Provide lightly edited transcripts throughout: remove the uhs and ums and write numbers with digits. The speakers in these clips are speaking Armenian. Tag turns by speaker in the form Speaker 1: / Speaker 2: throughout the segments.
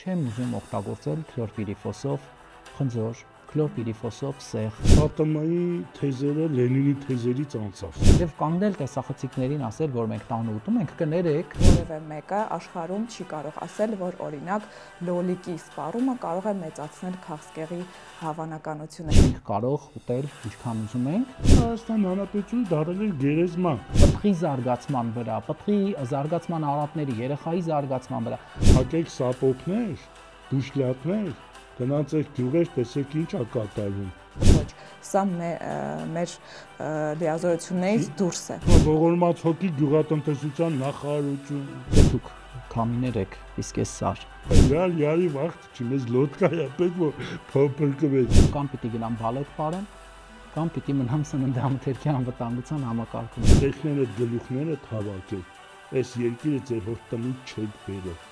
Speaker 1: չեմ ուզում օգտագործել քլորպիրիֆոսով խնձոր, քլորպիրիֆոսով սեղ։
Speaker 2: ԱՏՄ-ի թեզերը Լենինի թեզերից անցավ։
Speaker 1: Եվ կանգնել տեսախցիկներին ասել, որ մենք տանը ուտում ենք, կներեք։
Speaker 3: Որևէ մեկը աշխարհում չի կարող ասել, որ օրինակ լոլիկի սպառումը կարող է մեծացնել քաղցկեղի հավանականությունը։
Speaker 1: Մենք կարող ուտել ինչքան ուզում ենք։
Speaker 2: Հայաստան Հանրապետությունը դարձել է գերեզման։
Speaker 1: Պտղի զարգացման վրա, պտղի զարգացման արատների, երեխայի զարգացման վրա։
Speaker 2: Հակեք սապոկներ, դուշլյակներ, գնացեք գյուղեր, տեսեք ինչ է կատարվում։
Speaker 3: Ոչ, սա մեր լիազորություններից դուրս է։
Speaker 2: Ողորմած հոգի գյուղատնտեսության նախարարություն։
Speaker 1: Դուք քամիներ եք, իսկ ես սար։
Speaker 2: Յարի վաղտ չի, մեզ լոդկա է պետք որ փոփրկվեց։
Speaker 1: Կամ պիտի գնամ բալետ պարեմ, կամ պիտի մնամ սննդամթերքի անվտանգության համակարգում։
Speaker 2: Տեխները գլուխները թավակեք։ Այս երկիրը ձեր հոր տնից չեք բերել։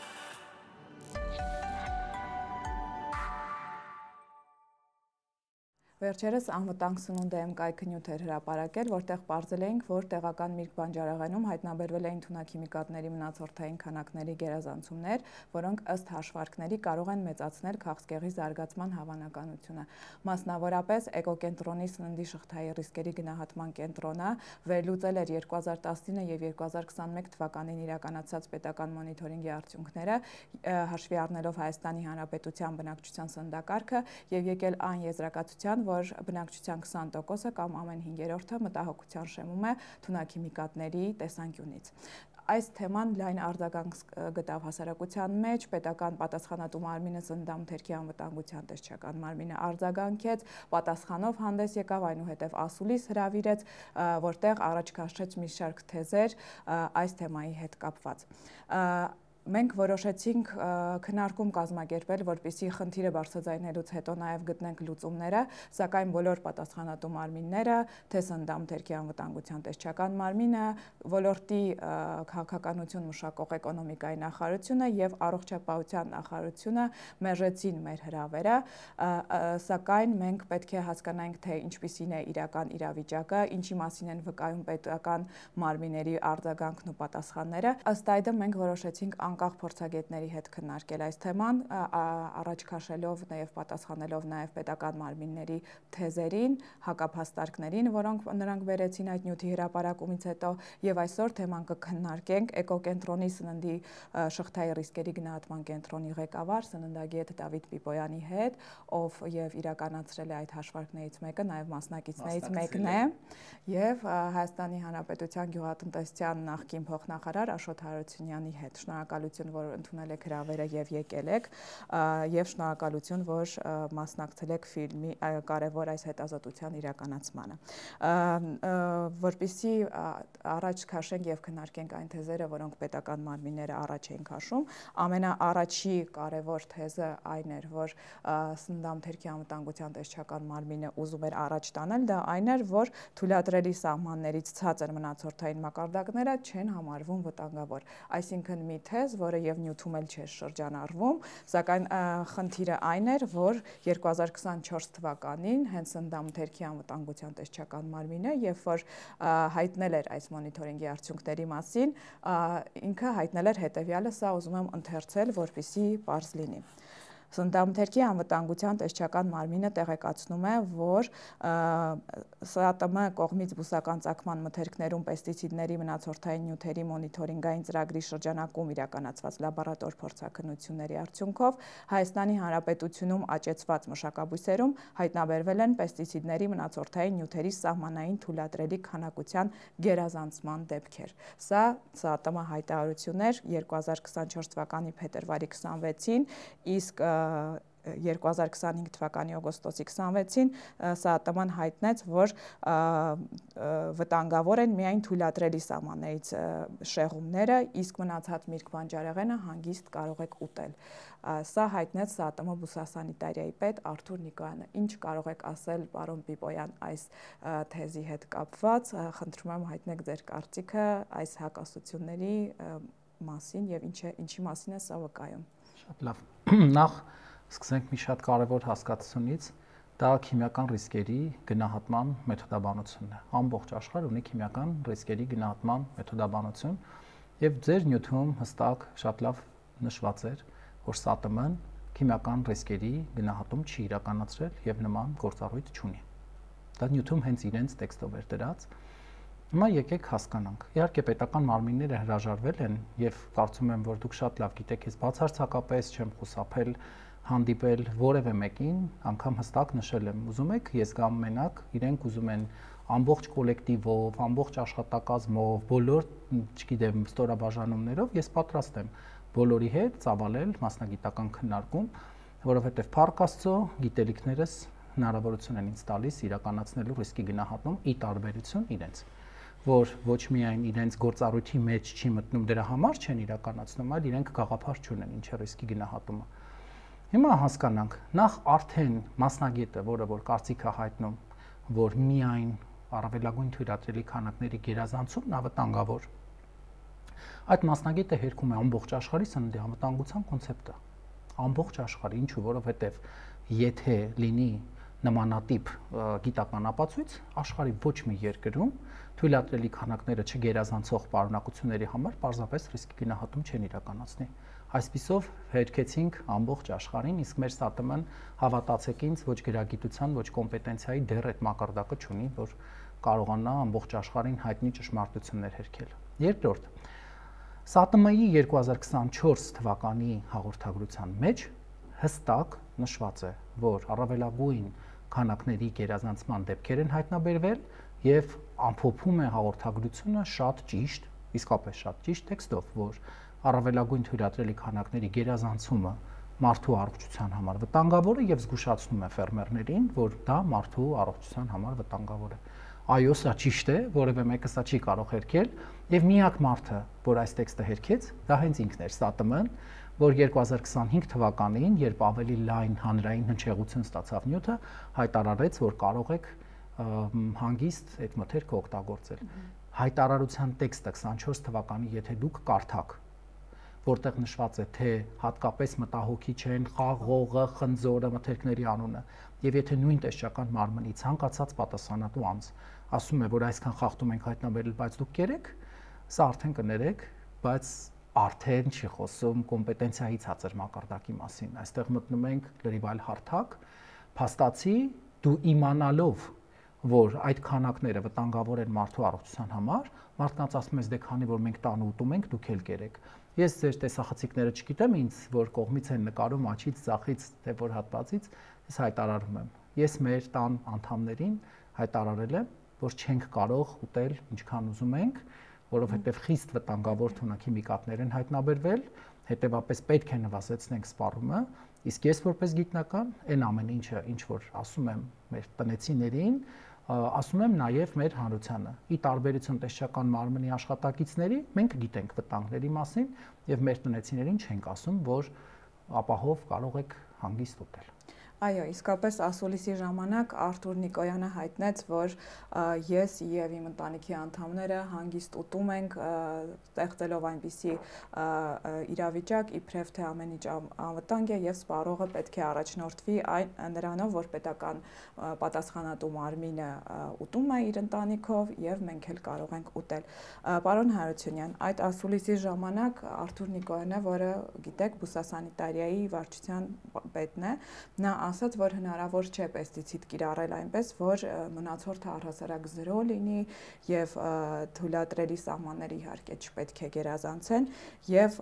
Speaker 3: Վերջերս անվտանգ սնունդ եմ կայքնյութեր հրապարակել, որտեղ պարզել էինք, որ տեղական Միրգ բանջարեղենում հայտնաբերվել էին թունաքիմիկատների մնացորդային քանակների գերազանցումներ, որոնք ըստ հաշվարկների կարող են մեծացնել քաղցկեղի զարգացման հավանականությունը։ Մասնավորապես Էկոկենտրոնի սննդի շղթայի ռիսկերի գնահատման կենտրոնը վերլուծել էր 2019 եւ 2021 թվականին իրականացած պետական մոնիթորինգի արդյունքները, հաշվի առնելով Հայաստանի Հանրապետության բնակչության սննդակարգը եւ եկել այն եզրակացության, որ բնակչության 20%-ը կամ ամեն 5-րդը մտահոգության շեմում է թունաքիմիկատների տեսանկյունից։ Այս թեման լայն արձագանք գտավ հասարակության մեջ, պետական պատասխանատու մարմինը սննդամթերքի անվտանգության տեսչական մարմինը արձագանքեց, պատասխանով հանդես եկավ, այնուհետև ասուլիս հրավիրեց, որտեղ առաջ քաշեց մի շարք թեզեր այս թեմայի հետ կապված։ Մենք որոշեցինք քննարկում կազմակերպել, որպեսզի խնդիրը բարձրաձայնելուց հետո նաև գտնենք լուծումները, սակայն բոլոր պատասխանատու մարմինները, թե սննդամթերքի անվտանգության տեսչական մարմինը, ոլորտի քաղաքականություն մշակող էկոնոմիկայի նախարարությունը եւ առողջապահության նախարարությունը մերժեցին մեր հրավերը, սակայն մենք պետք է հասկանանք, թե ինչպիսին է իրական իրավիճակը, ինչի մասին են վկայում պետական մարմինների արձագանքն ու պատասխանները։ Ըստ այդմ մենք որոշեցինք անկախ փորձագետների հետ քննարկել այս թեման, առաջ քաշելով նաև պատասխանելով նաև պետական մարմինների թեզերին, հակափաստարկներին, որոնք նրանք բերեցին այդ նյութի հրապարակումից հետո, եւ այսօր թեման կքննարկենք Էկոկենտրոնի սննդի շղթայի ռիսկերի գնահատման կենտրոնի ղեկավար սննդագետ Դավիթ Պիպոյանի հետ, ով եւ իրականացրել է այդ հաշվարկներից մեկը, նաև մասնակիցներից մեկն է, եւ Հայաստանի Հանրապետության գյուղատնտեսության նախկին փոխնախարար Աշոտ Հարությունյանի հետ։ Շնորհակալություն, որ ընդունել եք հրավերը եւ եկել եք, եւ շնորհակալություն, որ մասնակցել եք ֆիլմի կարևոր այս հետազոտության իրականացմանը։ Որպեսզի առաջ քաշենք եւ քննարկենք այն թեզերը, որոնք պետական մարմինները առաջ էին քաշում, ամենաառաջի կարևոր թեզը այն էր, որ սննդամթերքի անվտանգության տեսչական մարմինը ուզում էր առաջ տանել, դա այն էր, որ թույլատրելի սահմաններից ցածր մնացորդային մակարդակները չեն համարվում վտանգավոր, այսինքն մի թեզ, որը եւ նյութում էլ չէր շրջանառվում, սակայն խնդիրը այն էր, որ 2024 թվականին հենց սննդամթերքի անվտանգության տեսչական մարմինը, երբ որ հայտնել էր այս մոնիթորինգի արդյունքների մասին, ինքը հայտնել էր հետեւյալը, սա ուզում եմ ընթերցել, որպեսզի պարզ լինի։ Սննդամթերքի անվտանգության տեսչական մարմինը տեղեկացնում է, որ ՍԱՏՄ կողմից բուսական ծագման մթերքներում պեստիցիդների մնացորդային նյութերի մոնիթորինգային ծրագրի շրջանակում իրականացված լաբորատոր փորձաքննությունների արդյունքով Հայաստանի Հանրապետությունում աճեցված մշակաբույսերում հայտնաբերվել են պեստիցիդների մնացորդային նյութերի սահմանային թույլատրելի քանակության գերազանցման դեպքեր։ Սա ՍԱՏՄ հայտարարություն էր 2024 թվականի փետրվարի 26-ին, իսկ 2025 թվականի օգոստոսի 26-ին ՍԱՏՄ-ն հայտնեց, որ վտանգավոր են միայն թույլատրելի սահմաններից շեղումները, իսկ մնացած միրգ բանջարեղենը հանգիստ կարող եք ուտել։ Սա հայտնեց ՍԱՏՄ բուսասանիտարիայի պետ Արթուր Նիկոյանը։ Ինչ կարող եք ասել, պարոն Պիպոյան, այս թեզի հետ կապված, խնդրում եմ հայտնեք ձեր կարծիքը այս հակասությունների մասին եւ ինչի մասին է սա վկայում։
Speaker 1: Շատ լավ։ Նախ սկսենք մի շատ կարևոր հասկացությունից, դա քիմիական ռիսկերի գնահատման մեթոդաբանությունն է։ Ամբողջ աշխարհը ունի քիմիական ռիսկերի գնահատման մեթոդաբանություն, եւ ձեր նյութում հստակ շատ լավ նշված էր, որ ՍԱՏՄ-ն քիմիական ռիսկերի գնահատում չի իրականացրել եւ նման գործառույթ չունի։ Դա նյութում հենց իրենց տեքստով էր դրած։ Հիմա եկեք հասկանանք։ Իհարկե պետական մարմինները հրաժարվել են եւ կարծում եմ, որ դուք շատ լավ գիտեք, ես բացարձակապես չեմ խուսափել հանդիպել որևէ մեկին, անգամ հստակ նշել եմ, ուզում եք ես գամ մենակ, իրենք ուզում են ամբողջ կոլեկտիվով, ամբողջ աշխատակազմով, բոլոր, չգիտեմ, ստորաբաժանումներով ես պատրաստ եմ բոլորի հետ ծավալել մասնագիտական քննարկում, որովհետև Փառք Աստծո գիտելիքներս հնարավորություն են ինձ տալիս իրականացնելու ռիսկի գնահատում ի տարբերություն իրենց, որ ոչ միայն իրենց գործառույթի մեջ չի մտնում դրա համար չեն իրականացնում, այլ իրենք գաղափար չունեն ինչ է ռիսկի գնահատումը։ Հիմա հասկանանք, նախ արդեն մասնագետը, որը որ կարծիք է հայտնում, որ միայն առավելագույն թույլատրելի քանակների գերազանցումն անվտանգավոր, այդ մասնագետը հերքում է ամբողջ աշխարհի սննդի անվտանգության կոնցեպտը, ամբողջ աշխարհի, ինչու, որովհետև եթե լինի նմանատիպ գիտական ապացույց, աշխարհի ոչ մի երկրում թույլատրելի քանակները չգերազանցող պարունակությունների համար պարզապես ռիսկի գնահատում չեն իրականացնի։ Այսպիսով հերքեցինք ամբողջ աշխարհին, իսկ մեր ՍԱՏՄ-ն հավատացեք ինձ, ոչ գրագիտության, ոչ կոմպետենցիայի դեռ այդ մակարդակը չունի, որ կարողանա ամբողջ աշխարհին հայտնի ճշմարտություններ հերքել։ Երկրորդ, ՍԱՏՄ-ի 2024 թվականի հաղորդագրության մեջ հստակ նշված է, որ առավելագույն քանակների գերազանցման դեպքեր են հայտնաբերվել եւ ամփոփում է հաղորդագրությունը շատ ճիշտ, իսկապես շատ ճիշտ տեքստով, որ առավելագույն թույլատրելի քանակների գերազանցումը մարդու առողջության համար վտանգավոր է եւ զգուշացնում է ֆերմերներին, որ դա մարդու առողջության համար վտանգավոր է։ Այո, սա ճիշտ է, որևէ մեկը սա չի կարող հերքել եւ միակ մարդը, որ այս տեքստը հերքեց, դա հենց ինքն էր ՍԱՏՄ-ն, որ 2025 թվականին, երբ ավելի լայն հանրային հնչեղություն ստացավ նյութը, հայտարարեց, որ կարող եք հանգիստ այդ մթերքը օգտագործել։ Հայտարարության տեքստը 24 թվականի, եթե դուք կարդաք, որտեղ նշված է, թե հատկապես մտահոգի չեն խաղողը, խնձորը, մթերքների անունը, եւ եթե նույն տեսչական մարմնի ցանկացած պատասխանատու անձ ասում է, որ այսքան խախտում ենք հայտնաբերել, բայց դուք կերեք, սա արդեն կներեք, բայց արդեն չի խոսում կոմպետենցիայի ցածր մակարդակի մասին։ Այստեղ մտնում ենք լրիվ այլ հարթակ, փաստացի դու իմանալով, որ այդ քանակները վտանգավոր են մարդու առողջության համար, մարդկանց ասում ես, դե քանի որ մենք տանը ուտում ենք, դուք էլ կերեք։ Ես ձեր տեսախցիկները չգիտեմ ինձ, որ կողմից են նկարում աչից, ձախից, թե որ հատվածից, ես հայտարարում եմ։ Ես մեր տան անդամներին հայտարարել եմ, որ չենք կարող ուտել ինչքան ուզում ենք, որովհետև խիստ վտանգավոր թունաքիմիկատներ են հայտնաբերվել, հետևաբար պետք է նվազեցնենք սպառումը, իսկ ես որպես գիտնական այն ամեն ինչը, ինչ որ ասում եմ մեր տնեցիներին, ասում եմ նաև մեր հանրությանը։ Ի տարբերություն տեսչական մարմնի աշխատակիցների, մենք գիտենք վտանգների մասին եւ մեր տնեցիներին չենք ասում, որ ապահով կարող եք հանգիստ ուտել։
Speaker 3: Այո, իսկապես ասուլիսի ժամանակ Արթուր Նիկոյանը հայտնեց, որ ես եւ իմ ընտանիքի անդամները հանգիստ ուտում ենք, ստեղծելով այնպիսի իրավիճակ, իբրև թե ամեն ինչ անվտանգ է եւ սպառողը պետք է առաջնորդվի նրանով, որ պետական պատասխանատու մարմինը ուտում է իր ընտանիքով եւ մենք էլ կարող ենք ուտել։ Պարոն Հարությունյան, այդ ասուլիսի ժամանակ Արթուր Նիկոյանը, որը գիտեք, բուսասանիտարիայի վարչության պետն է, նա ասաց, որ հնարավոր չէ պեստիցիդ կիրառել այնպես, որ մնացորդը առհասարակ 0 լինի եւ թույլատրելի սահմանները իհարկե չպետք է գերազանցեն եւ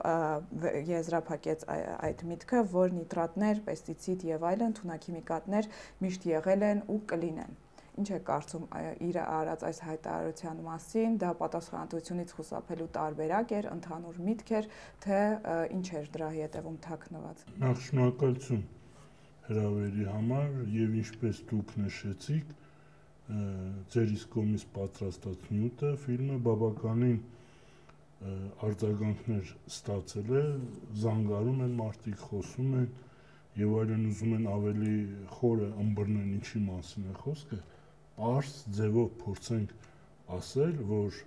Speaker 3: եզրափակեց այդ միտքը, որ նիտրատներ, պեստիցիդ եւ այլն թունաքիմիկատներ միշտ եղել են ու կլինեն։ Ինչ է կարծում իր արած այս հայտարարության մասին, դա պատասխանատվությունից խուսափելու տարբերակ էր, ընդհանուր միտք էր, թե ինչ էր դրա հետևում թաքնված։
Speaker 2: Նախ շնորհակալություն հրավերի համար եւ ինչպես դուք նշեցիք, ձեր իսկ կողմից պատրաստած նյութը ֆիլմը բավականին արձագանքներ ստացել է, զանգարում են մարդիկ, խոսում են եւ այլն, ուզում են ավելի խորը ըմբռնեն ինչի մասին է խոսքը, պարզ ձևով փորձենք ասել, որ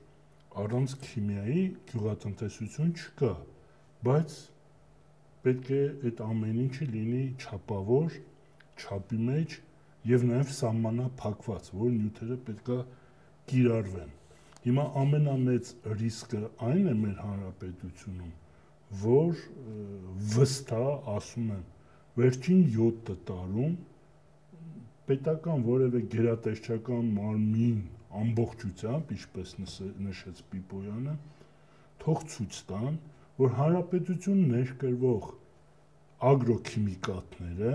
Speaker 2: առանց քիմիայի գյուղատնտեսություն չկա, բայց պետք է այդ ամեն ինչը լինի չափավոր, չափի մեջ եւ նաեւ սահմանափակված, որ նյութերը պետքա կիրառվեն։ Հիմա ամենամեծ ռիսկը այն է մեր հանրապետությունում, որ վստահ ասում եմ, վերջին 7 տարում պետական որևէ գերատեսչական մարմին ամբողջությամբ, ինչպես նշեց Պիպոյանը, թող ցույց տան, որ հանրապետություն ներկրվող ագրոքիմիկատները,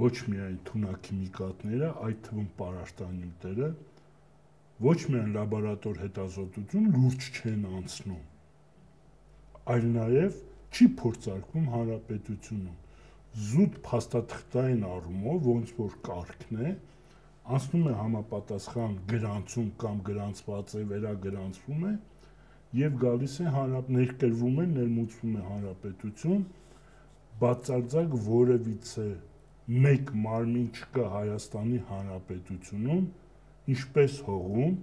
Speaker 2: ոչ միայն թունաքիմիկատները, այդ թվում պարարտանյութերը, ոչ միայն լաբորատոր հետազոտություն լուրջ չեն անցնում, այլ նաև չի փորձարկվում հանրապետությունում զուտ փաստաթղթային առումով, ոնց որ կարգն է, անցնում է համապատասխան գրանցում կամ գրանցված է, վերագրանցվում է եւ գալիս է ներկրվում է, ներմուծվում է հանրապետություն, բացարձակ որևիցե մեկ մարմին չկա Հայաստանի Հանրապետությունում, ինչպես հողում,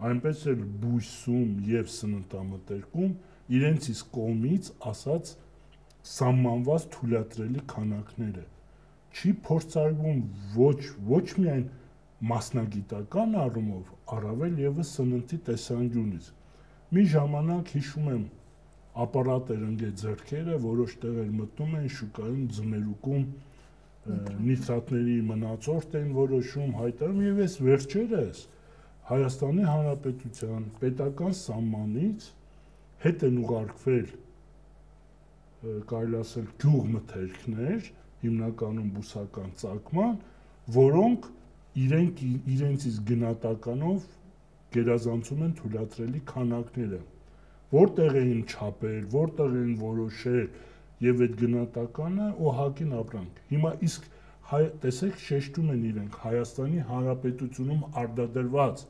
Speaker 2: այնպես էլ բույսում եւ սննդամթերքում իրենց իսկ կողմից ասած սահմանված թույլատրելի քանակները չի փորձարկվում ոչ միայն մասնագիտական առումով, առավել եւս սննդի տեսանկյունից։ Մի ժամանակ հիշում եմ ապարատ էր ընկել ձեռքերը, որոշ տեղեր մտնում են շուկայում ձմերուկում նիտրատների մնացորդ են որոշում, հայտարարում եւ այս վերջերս Հայաստանի Հանրապետության պետական սահմանից հետ են ուղարկվել կարելի ասել գյուղմթերքներ, հիմնականում բուսական ծագման, որոնք իրենցից գնահատականով գերազանցում են թույլատրելի քանակները, որտեղ էին չափել, որտեղ էին որոշել եւ այդ գնահատականը ՕՀԱԿ-ին ապրանք։ Հիմա իսկ տեսեք շեշտում են իրենք Հայաստանի Հանրապետությունում արդադրված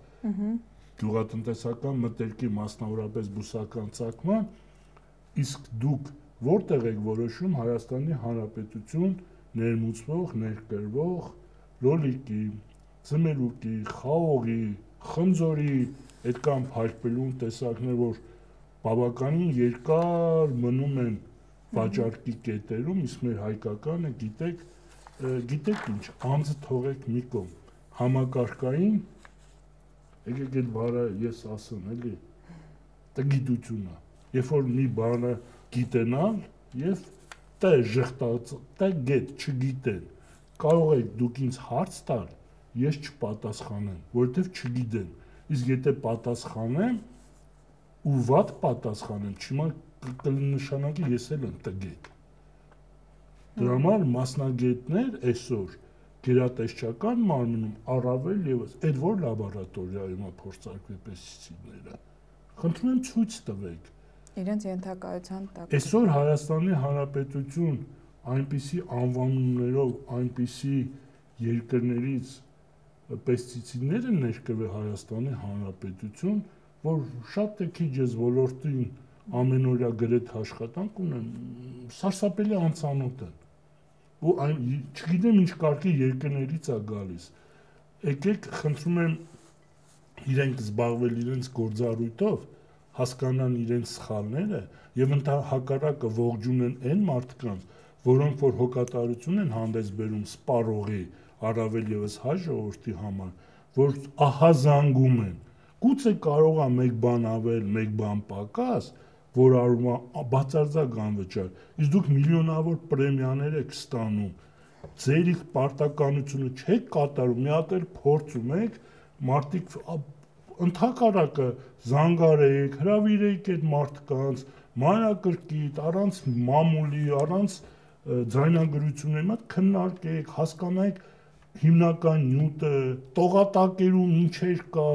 Speaker 2: գյուղատնտեսական մթերքի մասնավորապես բուսական ծագման, իսկ դուք որտեղ եք որոշում Հայաստանի Հանրապետություն ներմուծվող, ներկրվող լոլիկի, ձմերուկի, խաղողի, խնձորի, այդ կամ հայրբելուն տեսակներ, որ բավականին երկար մնում են վաճառքի կետերում, իսկ մեր հայկականը գիտեք ինչ, անձը թողեք մի կողմ, համակարգային, եկեք այդ բառը ես ասեմ, էլի, տգիտությունն է, երբ որ մի բանը գիտենալ եւ գետ չգիտեն, կարող եք դուք ինձ հարց տալ, ես չպատասխանեմ, որովհետեւ չգիտեմ, իսկ եթե պատասխանեմ ու վատ պատասխանեմ, կնշանակի ես էլ եմ տգետ։ Դրա համար մասնագետներ այսօր գերատեսչական մարմնում առավել եւս այդ որ լաբորատորիայում է փորձարկվել պեստիցիդները։ Խնդրում եմ ցույց տվեք։
Speaker 3: Իրենց ենթակայության տակ։
Speaker 2: Այսօր Հայաստանի Հանրապետություն այնպիսի անվանումներով, այնպիսի երկրներից պեստիցիդներ են ներկրվել Հայաստանի Հանրապետություն, որ շատ է քիչ ես ոլորտին ամենօրյա գրեթե աշխատանք ունեմ, սարսափելի անծանոթ են։ Ու չգիտեմ ինչ կարգի երկրներից է գալիս։ Եկեք, խնդրում եմ իրենք զբաղվել իրենց գործառույթով, հասկանան իրենց սխալները եւ հակառակը ողջունեն այն մարդկանց, որոնք որ հոգատարություն են հանդես բերում սպառողի, առավել եւս հայ ժողովրդի համար, որ ահազանգում են։ Գուցե կարող է մեկ բան ավել, մեկ բան պակաս, որ արվում է բացարձակ անվճար, իսկ դուք միլիոնավոր պրեմիաներ եք ստանում, ձեր պարտականությունը չեք կատարում, մի հատ էլ փորձում եք, մարդիկ ընդհակառակը զանգարեք, հրավիրեք այդ մարդկանց, մանրակրկիտ, առանց մամուլի, առանց ձայնագրությունների մոտ քննարկեք, հասկանայք հիմնական նյութը, տողատակերում ինչեր կա,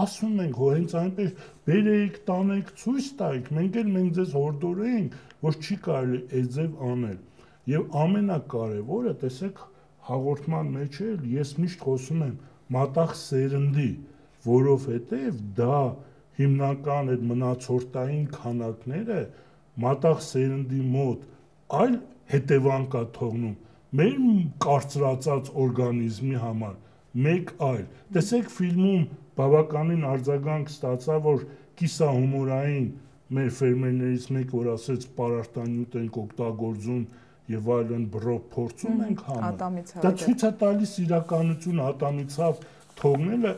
Speaker 2: ասում ենք, հո հենց այնպես բերեք, տանեք, ցույց տայք, մենք ձեզ հորդորենք, որ չի կարելի այս ձև անել։ Եվ ամենակարևորը, տեսեք, հաղորդման մեջ էլ ես միշտ խոսում եմ մատաղ սերնդի, որովհետև դա հիմնական այդ մնացորդային քանակները մատաղ սերնդի մոտ այլ հետևանք է թողնում մեր կարծրացած օրգանիզմի համար, մեկ այլ։ Տեսեք ֆիլմում բավականին արձագանք ստացա, որ կիսահումորային մեր ֆերմերներից մեկ որ ասեց պարարտանյութ ենք օգտագործում եւ այլն բռով փորձում ենք համը։ Դա ցույց է տալիս իրականությունը ատամիցավ թողնելը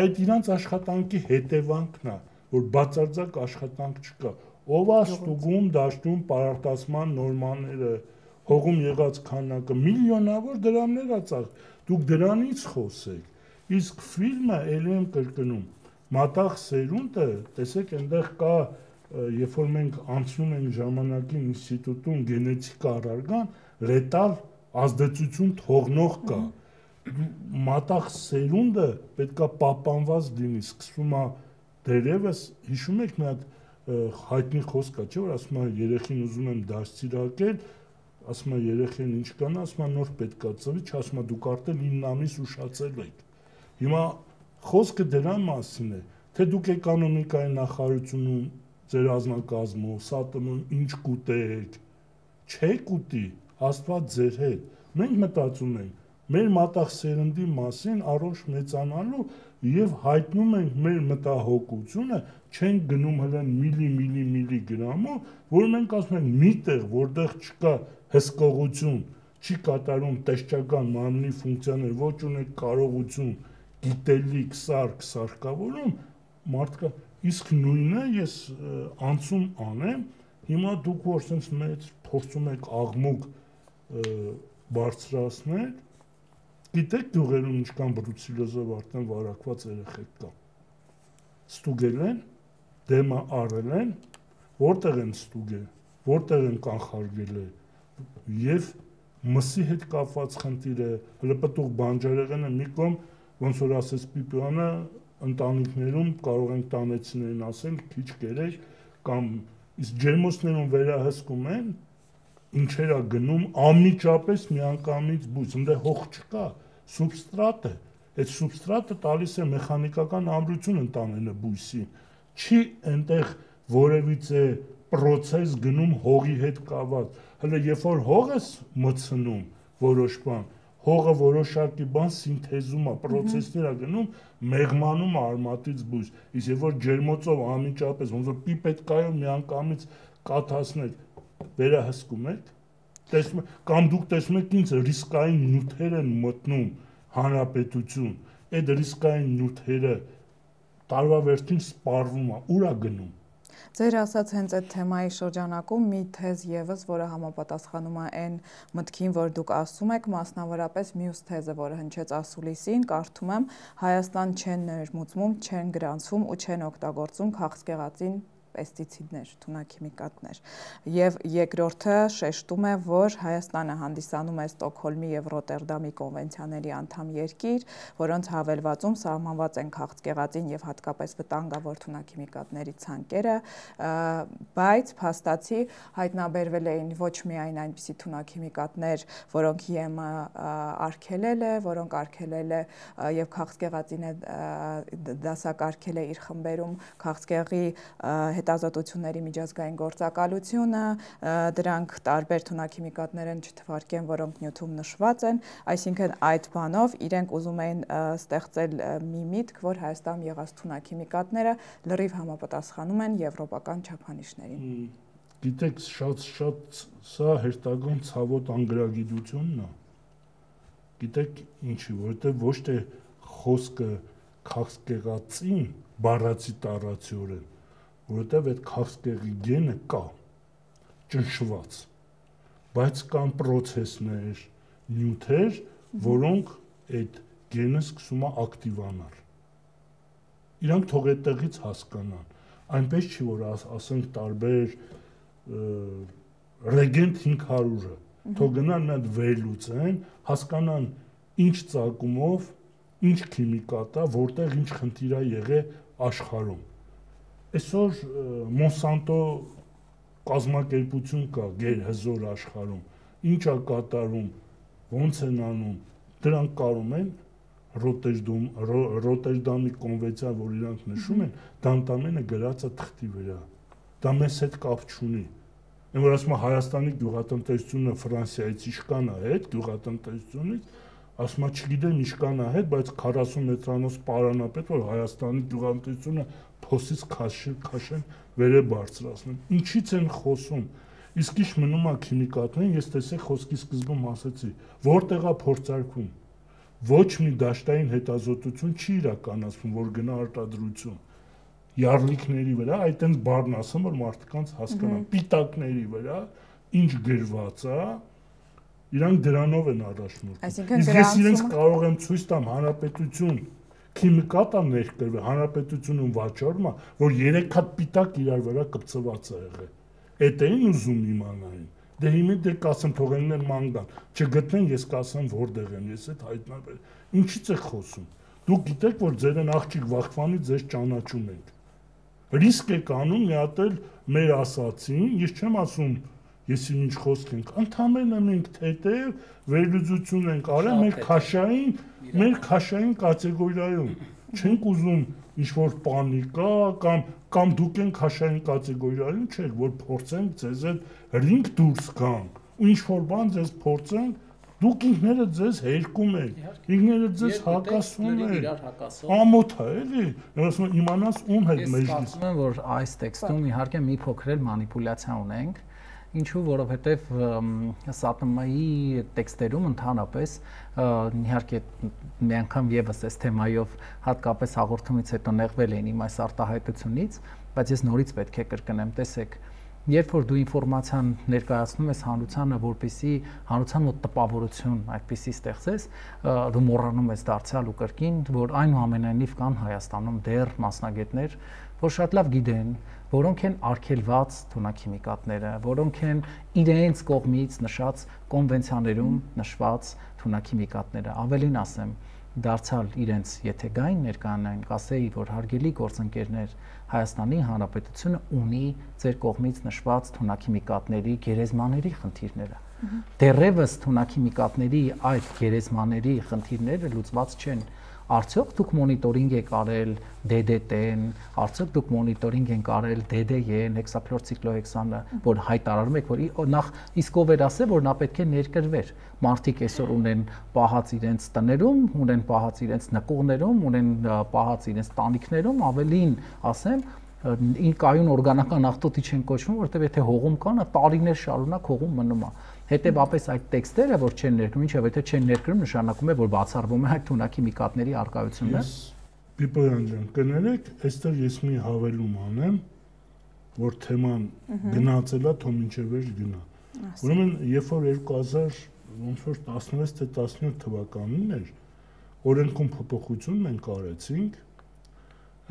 Speaker 2: այդ իրանց աշխատանքի հետևանքն է, որ բացարձակ աշխատանք չկա։ ով է ստուգում դաշտում պարարտացման նորմաները, հողում եղած քանակը, միլիոնավոր դրամներ է ծախ, դուք դրանից խոսեք, իսկ ֆիլմը ելի եմ կրկնում, մատաղ սերունդը, տեսեք այնտեղ կա, երբ որ մենք անցնում ենք ժամանակին ինստիտուտում գենետիկա առարգան, ռետալ ազդեցություն թողնող կա, մատաղ սերունդը պետքա պահպանված լինի, սկսվում է դերևս, հիշում եք մի հատ հայտնի խոսք կա, չէ՞ որ ասում է երեխին ուզում եմ դաստիարակել, ասում է երեխեն ինչ կան, ասում է նոր պետքա ծնվի, չասում է դուք արդեն 9 ամիս ուշացել եք։ Հիմա խոսքը դրա մասին է, թե դուք էկոնոմիկայի նախարարությունում ձեր ազնագազմով, ՍԱՏՄ-ում ինչ կուտեք, չեք ուտի, Աստված ձեր հետ։ Մենք մտածում ենք մեր մատաղ սերնդի մասին առողջ մեծանալու եւ հայտնում ենք մեր մտահոգությունը, չենք գնում հլն միլիգրամով, որ մենք ասում ենք միտեղ, որտեղ չկա հսկողություն, չի կատարում տեսչական մարմնի ֆունկցիաներ, ոչ ունեք կարողություն, գիտելիք, սարքավորում, մարդկա, իսկ նույնը ես անցում անեմ, հիմա դուք որ sense մեծ փորձում եք աղմուկ բարձրացնել, գիտեք գյուղերում ինչքան բրուցիլոզով արդեն վարակված երեխեք կա։ Ստուգել են, դեմը առել են, որտեղ են ստուգել, որտեղ են կանխարգել եւ մսի հետ կապված խնդիրը, հələ պտուղ բանջարեղենը մի կողմ, ոնց որ ասեց Պիպյանը, ընտանիքներում կարող ենք տանեցիներին ասել, քիչ կերեք, կամ իսկ ջերմոցներում վերահսկում են, ինչերա գնում անմիջապես միանգամից բույս, այնտեղ հող չկա, սուբստրատ է, այդ սուբստրատը տալիս է մեխանիկական ամրություն ընտանելը բույսին, չի այնտեղ որևիցե պրոցես գնում հողի հետ կապված, հələ երբ որ հող ես մտցնում որոշ բան, հողը որոշակի բան սինթեզում է, պրոցեսներ է գնում, մեղմանում է արմատից բույս, իսկ երբ որ ջերմոցով անմիջապես, ոնց որ պիպետկայով միանգամից կաթացնեք, վերահսկում եք, կամ դուք տեսնում եք ինձ ռիսկային նյութեր են մտնում հանրապետություն, այդ ռիսկային նյութերը տարվա վերջին սպառվում է, ուր է գնում։
Speaker 3: Ձեր ասած հենց այդ թեմայի շրջանակում մի թեզ եւս, որը համապատասխանում է այն մտքին, որ դուք ասում եք, մասնավորապես մյուս թեզը, որը հնչեց ասուլիսին, կարդում եմ, Հայաստան չեն ներմուծվում, չեն գրանցվում ու չեն օգտագործում քաղցկեղածին պեստիցիդներ, թունաքիմիկատներ։ Եվ երկրորդը շեշտում է, որ Հայաստանը հանդիսանում է Ստոկհոլմի եւ Ռոտերդամի կոնվենցիաների անդամ երկիր, որոնց հավելվածում սահմանված են քաղցկեղածին եւ հատկապես վտանգավոր թունաքիմիկատների ցանկերը, բայց փաստացի հայտնաբերվել էին ոչ միայն այնպիսի թունաքիմիկատներ, որոնք ԵՄ արգելել է, որոնք արգելել է եւ քաղցկեղածին է դասակարգել է իր խմբերում քաղցկեղի հետազոտությունների միջազգային գործակալությունը, դրանք տարբեր թունաքիմիկատներ են չթվարկեն, որոնք նյութում նշված են, այսինքն այդ բանով իրենք ուզում էին ստեղծել մի միտք, որ Հայաստանում եղած թունաքիմիկատները լրիվ համապատասխանում են եվրոպական չափանիշներին։
Speaker 2: Գիտեք, շատ սա հերթական ցավոտ անգրագիտությունն է։ Գիտեք ինչի, որովհետև ոչ թե խոսքը քաղցկեղածին բառացի տարածիորեն, որովհետև այդ քաղցկեղի գենը կա, ճնշված, բայց կան պրոցեսներ, նյութեր, որոնք այդ գենը սկսում է ակտիվանալ։ Իրանք թող այդտեղից հասկանան, այնպես չի, որ ասենք տարբեր ռեգենտ 500-ը, թող գնան մի հատ վերլուծեն, հասկանան ինչ ծագումով, ինչ քիմիկատ է, որտեղ ինչ խնդիր է եղել աշխարհում։ Այսօր Մոնսանտո կազմակերպություն կա գերհզոր աշխարհում, ինչ է կատարում, ոնց են անում, դրանք կարում են Ռոտերդամի կոնվենցիա, որ իրանք նշում են, դա ընդամենը գրած է թղթի վրա, դա մեզ հետ կապ չունի։ Այն որ ասում է Հայաստանի գյուղատնտեսությունը Ֆրանսիայից իշքան է հետ գյուղատնտեսությունից, ասում է չգիտեմ իշքան է հետ, բայց 40 մետրանոց պարանապետ, որ Հայաստանի գյուղատնտեսությունը փոսից քաշեն վերը բարձրացնեն։ Ինչից են խոսում։ Իսկ ինչ մնում է քիմիկատներին, ես տեսեք խոսքի սկզբում ասացի, որտեղ է փորձարկվում։ Ոչ մի դաշտային հետազոտություն չի իրականացվում, որ գնա արտադրություն։ յարլիկների վրա, այդ այնց բառն ասեմ, որ մարդկանց հասկանան, պիտակների վրա ինչ գրված է, իրանք դրանով են առաջնորդվում։ Իսկ ես իրենց կարող եմ ցույց տամ հանրապետություն քիմիկատ է ներկրվել, հանրապետությունում վաճառում է, որ 3 հատ պիտակ իրար վրա կպցված է եղել։ Էդ էին ուզում իմանային։ Դե հիմա դե կասեմ թողեններ ման գան, չգտնեն ես կասեմ որտեղ են, ես այդ հայտնաբեր։ Ինչից է խոսում։ Դուք գիտեք, որ ձեր են աղջիկ վախվանի ձեզ ճանաչում ենք։ Ռիսկ եք անում մի հատ էլ մեր ասացին, ես չեմ ասում ես ինչ խոսք ենք, ընդհանրապես մենք թեթև վերլուծություն ենք արել մեր քաշային կատեգորիայում։ Չենք ուզում ինչ-որ պանիկա կամ դուք են քաշային կատեգորիայում չեք, որ փորձենք ձեզ այդ ռինգ դուրս գանք, ու ինչ-որ բան ձեզ փորձենք, դուք ինքներդ ձեզ հերկում եք, ինքներդ ձեզ հակասում եք, ամոթ է էլի, ասում իմանաս ում հետ մեջլիս։
Speaker 1: Ես կարծում եմ, որ այս տեքստում իհարկե մի փոքր էլ մանիպուլյացիա ունենք, ինչու որովհետև ՍԱՏՄ-ի տեքստերում ընդհանրապես իհարկե մի անգամ եւս այս թեմայով հատկապես հաղորդումից հետո նեղվել էին իմ այս արտահայտությունից, բայց ես նորից պետք է կրկնեմ, տեսեք, երբ որ դու ինֆորմացիան ներկայացնում ես հանրությանը, որպեսզի հանրության մոտ տպավորություն այդպեսի ստեղծես, դու մոռանում ես դարձյալ ու կրկին, որ այնուամենայնիվ կան Հայաստանում դեռ մասնագետներ, որ շատ լավ գիտեն, որոնք են արգելված թունաքիմիկատները, որոնք են իրենց կողմից նշած կոնվենցիաներում նշված թունաքիմիկատները, ավելին ասեմ, դարձյալ իրենց եթե գային ներկանային, կասեի, որ հարգելի գործընկերներ, Հայաստանի Հանրապետությունը ունի ձեր կողմից նշված թունաքիմիկատների գերեզմաների խնդիրները։ Դեռևս թունաքիմիկատների այդ գերեզմաների խնդիրները լուծված չեն։ Արդյոք դուք մոնիտորինգ եք արել DDT-ն, արդյոք դուք մոնիտորինգ եք արել DDE-ն, հեքսափլորցիկլոհեքսանը, որ հայտարարում եք, որ նախ իսկ ով էր ասել, որ նա պետք է ներկրվեր։ Մարդիկ այսօր ունեն պահած իրենց տներում, ունեն պահած իրենց նկուղներում, ունեն պահած իրենց տանիքներում, ավելին ասեմ, կայուն օրգանական աղտոտիչ են կոչվում, որտեղ եթե հողում կան, տարիներ շարունակ հողում մնում է։ Հետևաբար այդ տեքստերը, որ չեն ներկրում, ինչեւ եթե չեն ներկրում, նշանակում է, որ բացառվում է այդ թունաքիմիկատների արկայությունը։
Speaker 2: Պիպոյան ջան, կներեք, այստեղ ես մի հավելում անեմ, որ թեման գնացել է, թող մինչև վերջ գնա։ Ուրեմն, երբ որ 2016 թե 17 թվականին էր, օրենքում փոփոխություն մենք արեցինք,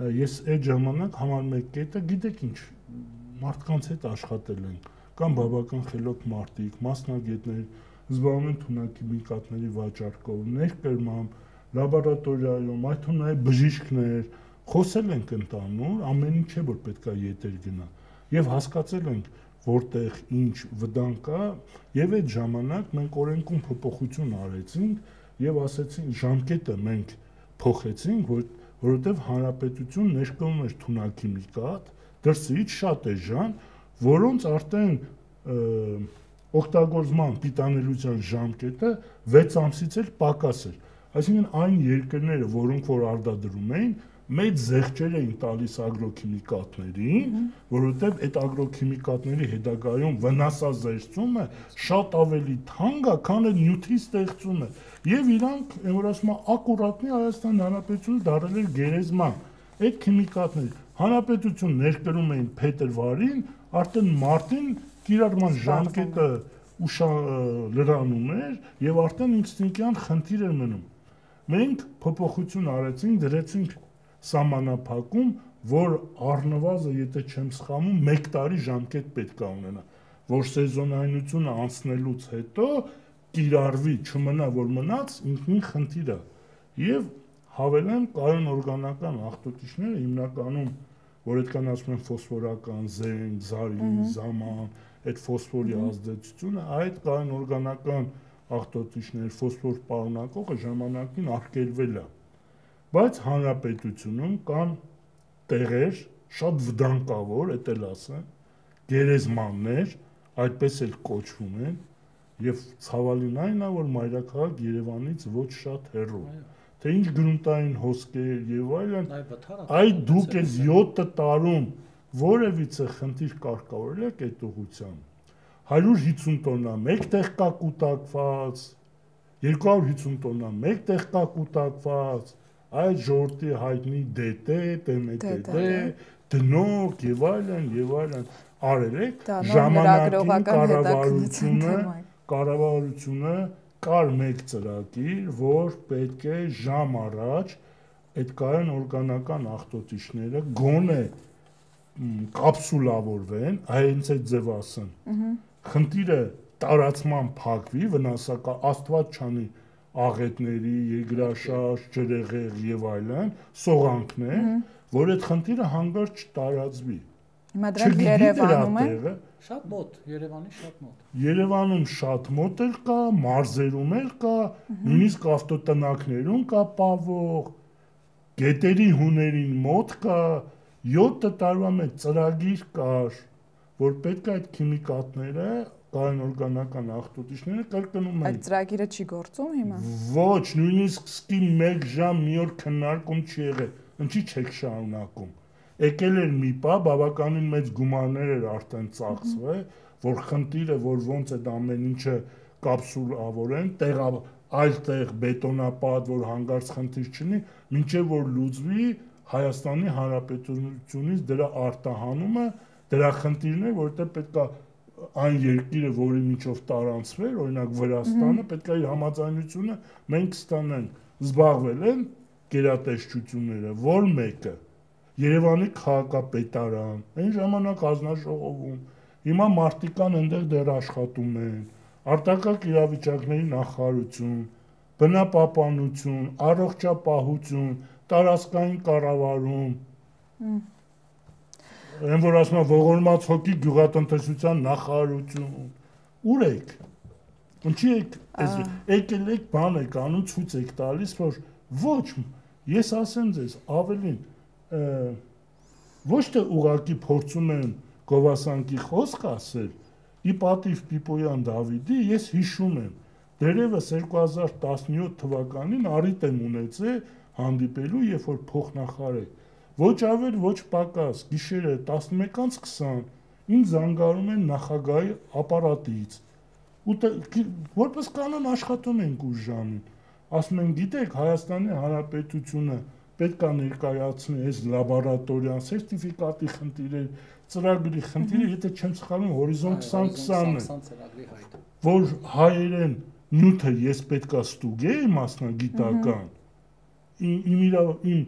Speaker 2: ես այդ ժամանակ համար մեկ կետը, գիտեք ինչ, մարդկանց հետ աշխատել ենք, կամ բավական խելոք մարդիկ, մասնագետներ, զբաղվում են թունաքիմիկատների վաճառքով, ներկրմամբ, լաբորատորիայում, այդ թվում նաև բժիշկներ, խոսել ենք ընդհանուր, ամեն ինչ չէ, որ պետք է եթեր գնա, եւ հասկացել ենք, որտեղ ինչ վտանգ կա, եւ այդ ժամանակ մենք օրենքում փոփոխություն արեցինք եւ ասեցինք ժամկետը մենք փոխեցինք, որովհետեւ հանրապետություն ներկայում էր թունաքիմիկատ, դրսից շատ էժան, որոնց արդեն օգտագործման պիտանելիության ժամկետը 6 ամսից էլ պակաս էր։ Այսինքն այն երկրները, որոնք որ արդադրում էին, մեծ զեղչեր էին տալիս ագրոքիմիկատներին, որովհետև այդ ագրոքիմիկատների հետագայում վնասազերծումը շատ ավելի թանկ է, քան այդ նյութի ստեղծումը։ Եվ իրանք, որ ասում են, ակուրատնի Հայաստան Հանրապետությունը դարձել էր գերեզման։ Այդ քիմիկատները հանրապետություն ներկրում էին փետրվարին, արդեն մարտին կիրառման ժամկետը լրանում էր եւ արդեն ինստինկտիվ խնդիր էր մնում։ Մենք փոփոխություն արեցինք, դրեցինք սահմանափակում, որ առնվազն, եթե չեմ սխալվում, 1 տարի ժամկետ պետք է ունենա, որ սեզոնայնությունը անցնելուց հետո կիրառվի, չմնա, որ մնաց, ինքնին խնդիր է։ Եվ հավելեմ, կայուն օրգանական աղտոտիչները հիմնականում, որ այդքան ասում են ֆոսֆորական զենք, զարի, զաման, այդ ֆոսֆորի ազդեցությունը, այդ կայուն օրգանական աղտոտիչներ, ֆոսֆոր պարունակողը ժամանակին արգելվել է։ Բայց հանրապետությունում կան տեղեր, շատ վտանգավոր, էդ էլ ասեմ, գերեզմաններ, այդպես էլ կոչվում են, եւ ցավալին այն է, որ մայրաքաղաք Երևանից ոչ շատ հեռու։ Թե ինչ գրունտային հոսքեր եւ այլն, այդ դուք այս 7 տարում որևիցե խնդիր կարգավորել եք այդ ուղղությամբ։ 150 տոննա մեկ տեղ կա կուտակված, 250 տոննա մեկ տեղ կա կուտակված, այդ ժողովրդի հայտնի դետե, տեմետետե, դնոկ եւ այլն արել եք, ժամանակին կառավարությունը կար մեկ ծրագիր, որ պետք է ժամ առաջ այդ կայուն օրգանական աղտոտիչները գոնե կապսուլավորվեն, հենց այդ ձև ասեն։ Խնդիրը տարածման փակվի, վնասակար Աստված չանի աղետների, երկրաշարժ, ջրեղեղ եւ այլն, սողանքներ, որ այդ խնդիրը հանգարց չտարածվի։
Speaker 3: Հիմա դրանք Երևանում են
Speaker 1: շատ մոտ, Երևանի շատ մոտ։
Speaker 2: Երևանում շատ մոտ էլ կա, մարզերում էլ կա, նույնիսկ ավտոտնակներում կա պավող, գետերի հուներին մոտ կա, 7 տարվա մեջ ծրագիր կար, որ պետք է այդ քիմիկատները, կայուն օրգանական աղտոտիչները կրկնում են։
Speaker 3: Այդ ծրագիրը չի գործում հիմա։
Speaker 2: Ոչ, նույնիսկ սկի 1 ժամ մի օր քննարկում չի եղել, ինչի՞ չեք շարունակում։ Եկել էր մի պա, բավականին մեծ գումարներ էր արդեն ծախսվել, որ խնդիրը, որ ոնց այդ ամեն ինչը կապսուլավորեն, այլ տեղ բետոնապատ, որ հանգարց խնդիր չունի, մինչև որ լուծվի Հայաստանի Հանրապետությունից դրա արտահանումը, դրա խնդիրն է, որտեղ պետք է այն երկիրը, որի միջով տարանցվեր, օրինակ Վրաստանը, պետք է իր համաձայնությունը մենք ստանանք, զբաղվել են գերատեսչությունները, որ մեկը Երևանի քաղաքապետարան, այն ժամանակ հանձնաժողովում, հիմա մարտիկան այնտեղ դեռ աշխատում են, արտակարգ իրավիճակների նախարարություն, բնապահպանություն, առողջապահություն, տարածքային կառավարում, այն որ ասում են ողորմած հոգի գյուղատնտեսության նախարարություն, ուր եք, ինչի եք, եկել եք բան եք անում, ցույց եք տալիս, որ ոչ, ես ասեմ ձեզ, ավելին ոչ թե ուղղակի փորձում են գովասանքի խոսք ասել, ի պատիվ Պիպոյան Դավիդի, ես հիշում եմ, դերևս 2017 թվականին առիթ եմ ունեցել հանդիպելու, երբ որ փոխնախարար ոչ ավել, ոչ պակաս, գիշերը 11:20 ինձ զանգարում են նախագահի ապարատից, որպես կանոն աշխատում ենք ուշ ժամին, ասում են, գիտեք, Հայաստանի Հանրապետությունը պետք է ներկայացնի այս լաբորատորիան, սերտիֆիկատի խնդիրը, ծրագրի խնդիրը, եթե չեմ սխալվում, հորիզոն 2020 է, որ հայերեն նյութը ես պետք է ստուգեի մասնագիտական, իմ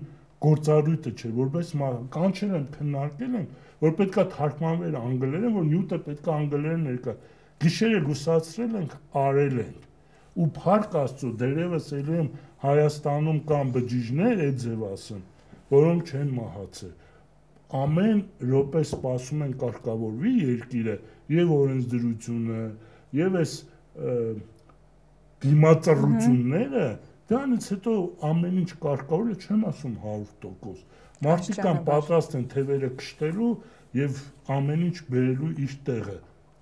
Speaker 2: գործառույթը չէ, որպես կանչել եմ, քննարկել եմ, որ պետք է թարգմանվեր անգլերեն, որ նյութը պետք է անգլերեն ներկա, գիշերը լուսացրել ենք, արել ենք, ու փառք Աստծո, դերևս ելեմ Հայաստանում կան բջիջներ, այդ ձև ասեմ, որոնք չեն մահացել։ Ամեն րոպե սպասում են կարգավորվի երկիրը, եւ օրենսդրությունը, եւ այս դիմացառությունները, դրանից հետո ամեն ինչ կարգավորել, չեմ ասում 100%։ Մարդիկ կան պատրաստ են թևերը կշտելու եւ ամեն ինչ բերելու իր տեղը,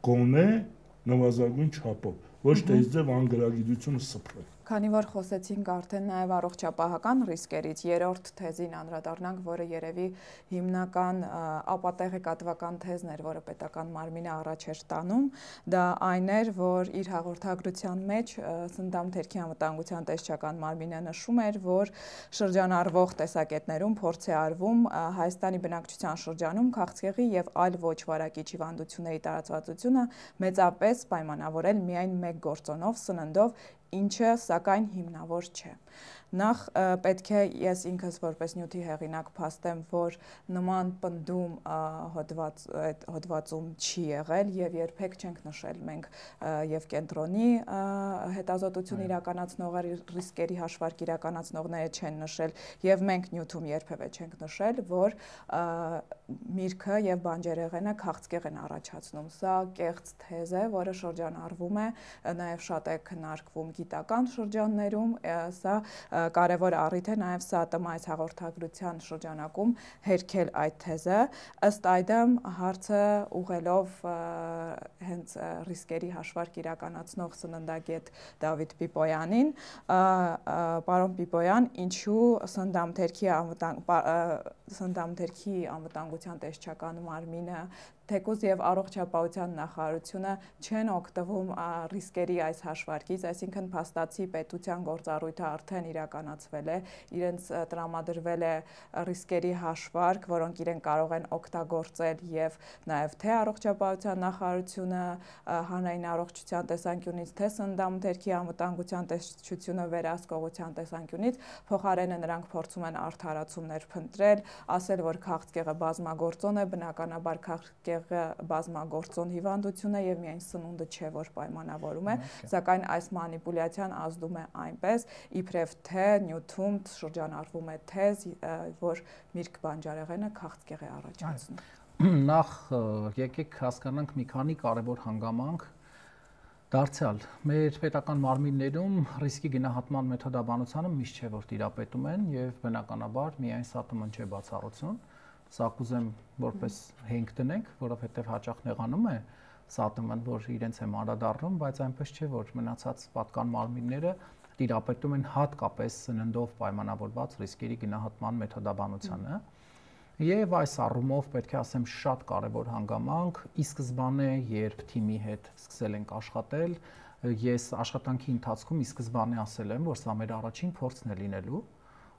Speaker 2: գոնե նվազագույն չափով, ոչ թե այս ձև անգրագիտությունը սփռել։
Speaker 3: Քանի որ խոսեցինք արդեն նաև առողջապահական ռիսկերից, երրորդ թեզին անդրադառնանք, որը երևի հիմնական ապատեղեկատվական թեզն էր, որը պետական մարմինը առաջ էր տանում, դա այն էր, որ իր հաղորդագրության մեջ Սննդամթերքի անվտանգության տեսչական մարմինը նշում էր, որ շրջանառվող տեսակետներում փորձ է արվում Հայաստանի բնակչության շրջանում քաղցկեղի եւ այլ ոչ վարակիչ հիվանդությունների տարածվածությունը մեծապես պայմանավորել միայն մեկ գործոնով, սննդով, ինչը սակայն հիմնավոր չէ։ Նախ պետք է ես ինքս որպես նյութի հեղինակ փաստեմ, որ նման պնդում հոդվածում չի եղել եւ երբեք չենք նշել մենք եւ կենտրոնի հետազոտություն իրականացնողը ռիսկերի հաշվարկ իրականացնողները չեն նշել եւ մենք նյութում երբևէ չենք նշել, որ միրգը եւ բանջարեղենը քաղցկեղ են առաջացնում։ Սա կեղծ թեզ է, որը շրջանառվում է, նաեւ շատ է քննարկվում գիտական շրջաններում, սա կարևոր առիթ է նաև ՍԱՏՄ այս հաղորդագրության շրջանակում հերքել այդ թեզը, ըստ այդմ հարցը ուղղելով հենց ռիսկերի հաշվարկ իրականացնող սննդագետ Դավիթ Պիպոյանին, պարոն Պիպոյան, ինչու Սննդամթերքի անվտանգության տեսչական մարմինը թեկուզ եւ առողջապահության նախարարությունը չեն օգտվում ռիսկերի այս հաշվարկից, այսինքն փաստացի պետության գործառույթը արդեն իրականացվել է, իրենց տրամադրվել է ռիսկերի հաշվարկ, որոնք իրենք կարող են օգտագործել եւ նաեւ թե առողջապահության նախարարությունը հանրային առողջության տեսանկյունից, թե սննդամթերքի անվտանգության տեսչությունը վերահսկողության տեսանկյունից, փոխարենը նրանք փորձում են արդարացումներ փնտրել, ասել, որ քաղցկեղը բազմագործոն է, բնականաբար քաղցկեղը բազմագործոն հիվանդություն է եւ միայն սնունդը չէ, որ պայմանավորում է, սակայն այս մանիպուլյացիան ազդում է այնպես, իբրև թե նյութում շրջանառվում է թեզ, որ Միրգ Բանջարեղենը քաղցկեղ է առաջացնում։
Speaker 1: Նախ եկեք հասկանանք մի քանի կարևոր հանգամանք դարձյալ մեր պետական մարմիններում ռիսկի գնահատման մեթոդաբանությունը միշտ չէ որ տիրապետում են եւ բնականաբար միայն ՍԱՏՄ-ն չէ բացառություն, սա կուզեմ որպես հենք դնենք, որովհետեւ հաճախ նեղանում է ՍԱՏՄ-ն, որ իրենց է անդրադառնում, բայց այնպես չէ որ մնացած պատկան մարմինները տիրապետում են հատկապես սննդով պայմանավորված ռիսկերի գնահատման մեթոդաբանությանը։ Եվ այս առումով պետք է ասեմ շատ կարևոր հանգամանք, ի սկզբանե երբ թիմի հետ սկսել ենք աշխատել, ես աշխատանքի ընթացքում ի սկզբանե ասել եմ, որ սա մեր առաջին փորձն է լինելու,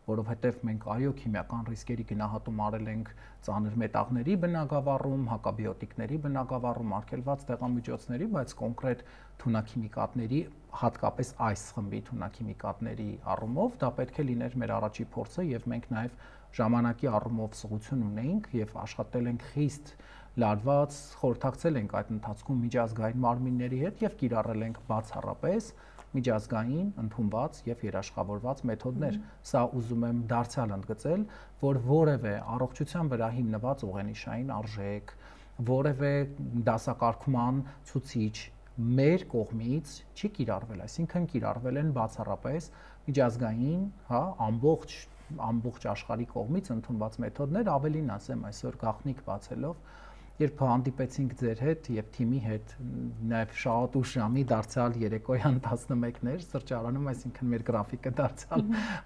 Speaker 1: որովհետև մենք այո քիմիական ռիսկերի գնահատում արել ենք ծանր մետաղների բնագավառում, հակաբիոտիկների բնագավառում, արգելված դեղամիջոցների, բայց կոնկրետ թունաքիմիկատների, հատկապես այս խմբի թունաքիմիկատների առումով դա պետք է լիներ մեր առաջի փորձը եւ մենք նաեւ ժամանակի առումով սղություն ունենք եւ աշխատել ենք խիստ լարված, խորհրդակցել ենք այդ ընթացքում միջազգային մարմինների հետ եւ կիրառել ենք բացառապես միջազգային, ընդունված եւ երաշխավորված մեթոդներ։ Սա ուզում եմ դարձյալ ընդգծել, որ որևէ առողջության վրա հիմնված ուղենիշային արժեք, որևէ դասակարգման ցուցիչ մեր կողմից չի կիրառվել, այսինքն կիրառվել են բացառապես միջազգային, ամբողջ աշխարհի կողմից ընդունված մեթոդներ, ավելին ասեմ այսօր գաղտնիք բացելով, երբ հանդիպեցինք ձեր հետ եւ թիմի հետ, նաեւ շատ ուշ ժամի դարձյալ երեկոյան 11-ներ սրճարանում, այսինքն մեր գրաֆիկը դարձյալ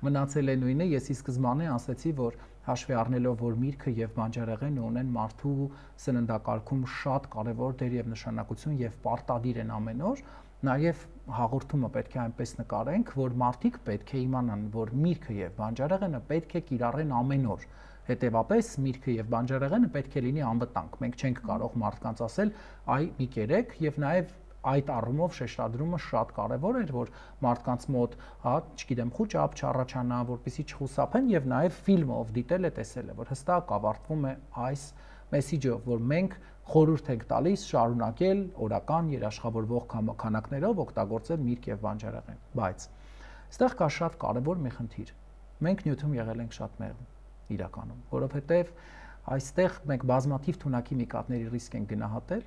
Speaker 1: մնացել է նույնը, ես ի սկզբանե ասացի, որ հաշվի առնելով, որ միրգը եւ բանջարեղենը ունեն մարդու սննդակարգում շատ կարեւոր դեր եւ նշանակություն եւ պարտադիր են ամեն օր, նաեւ հաղորդումը պետք է այնպես նկարենք, որ մարդիկ պետք է իմանան, որ միրգը եւ բանջարեղենը պետք է կիրառեն ամեն օր։ Հետևաբար միրգը եւ բանջարեղենը պետք է լինի անվտանգ։ Մենք չենք կարող մարդկանց ասել, այ մի կերեք եւ նաեւ այդ առումով շեշտադրումը շատ կարեւոր էր, որ մարդկանց մոտ, չգիտեմ, խուճապ չառաջանա, որպեսզի չխուսափեն եւ նաեւ ֆիլմով դիտել է, տեսել է, որ հստակ ավարտվում է այս մեսիջով, որ մենք խորհուրդ ենք տալիս շարունակել օրական երաշխավորվող քանակներով օգտագործել միրգ եւ բանջարեղեն։ Բայց այստեղ կա շատ կարեւոր մի խնդիր։ Մենք նյութում եղել ենք շատ մեղմ իրականում, որովհետեւ այստեղ մենք բազմաթիվ թունաքիմիկատների ռիսկ ենք գնահատել,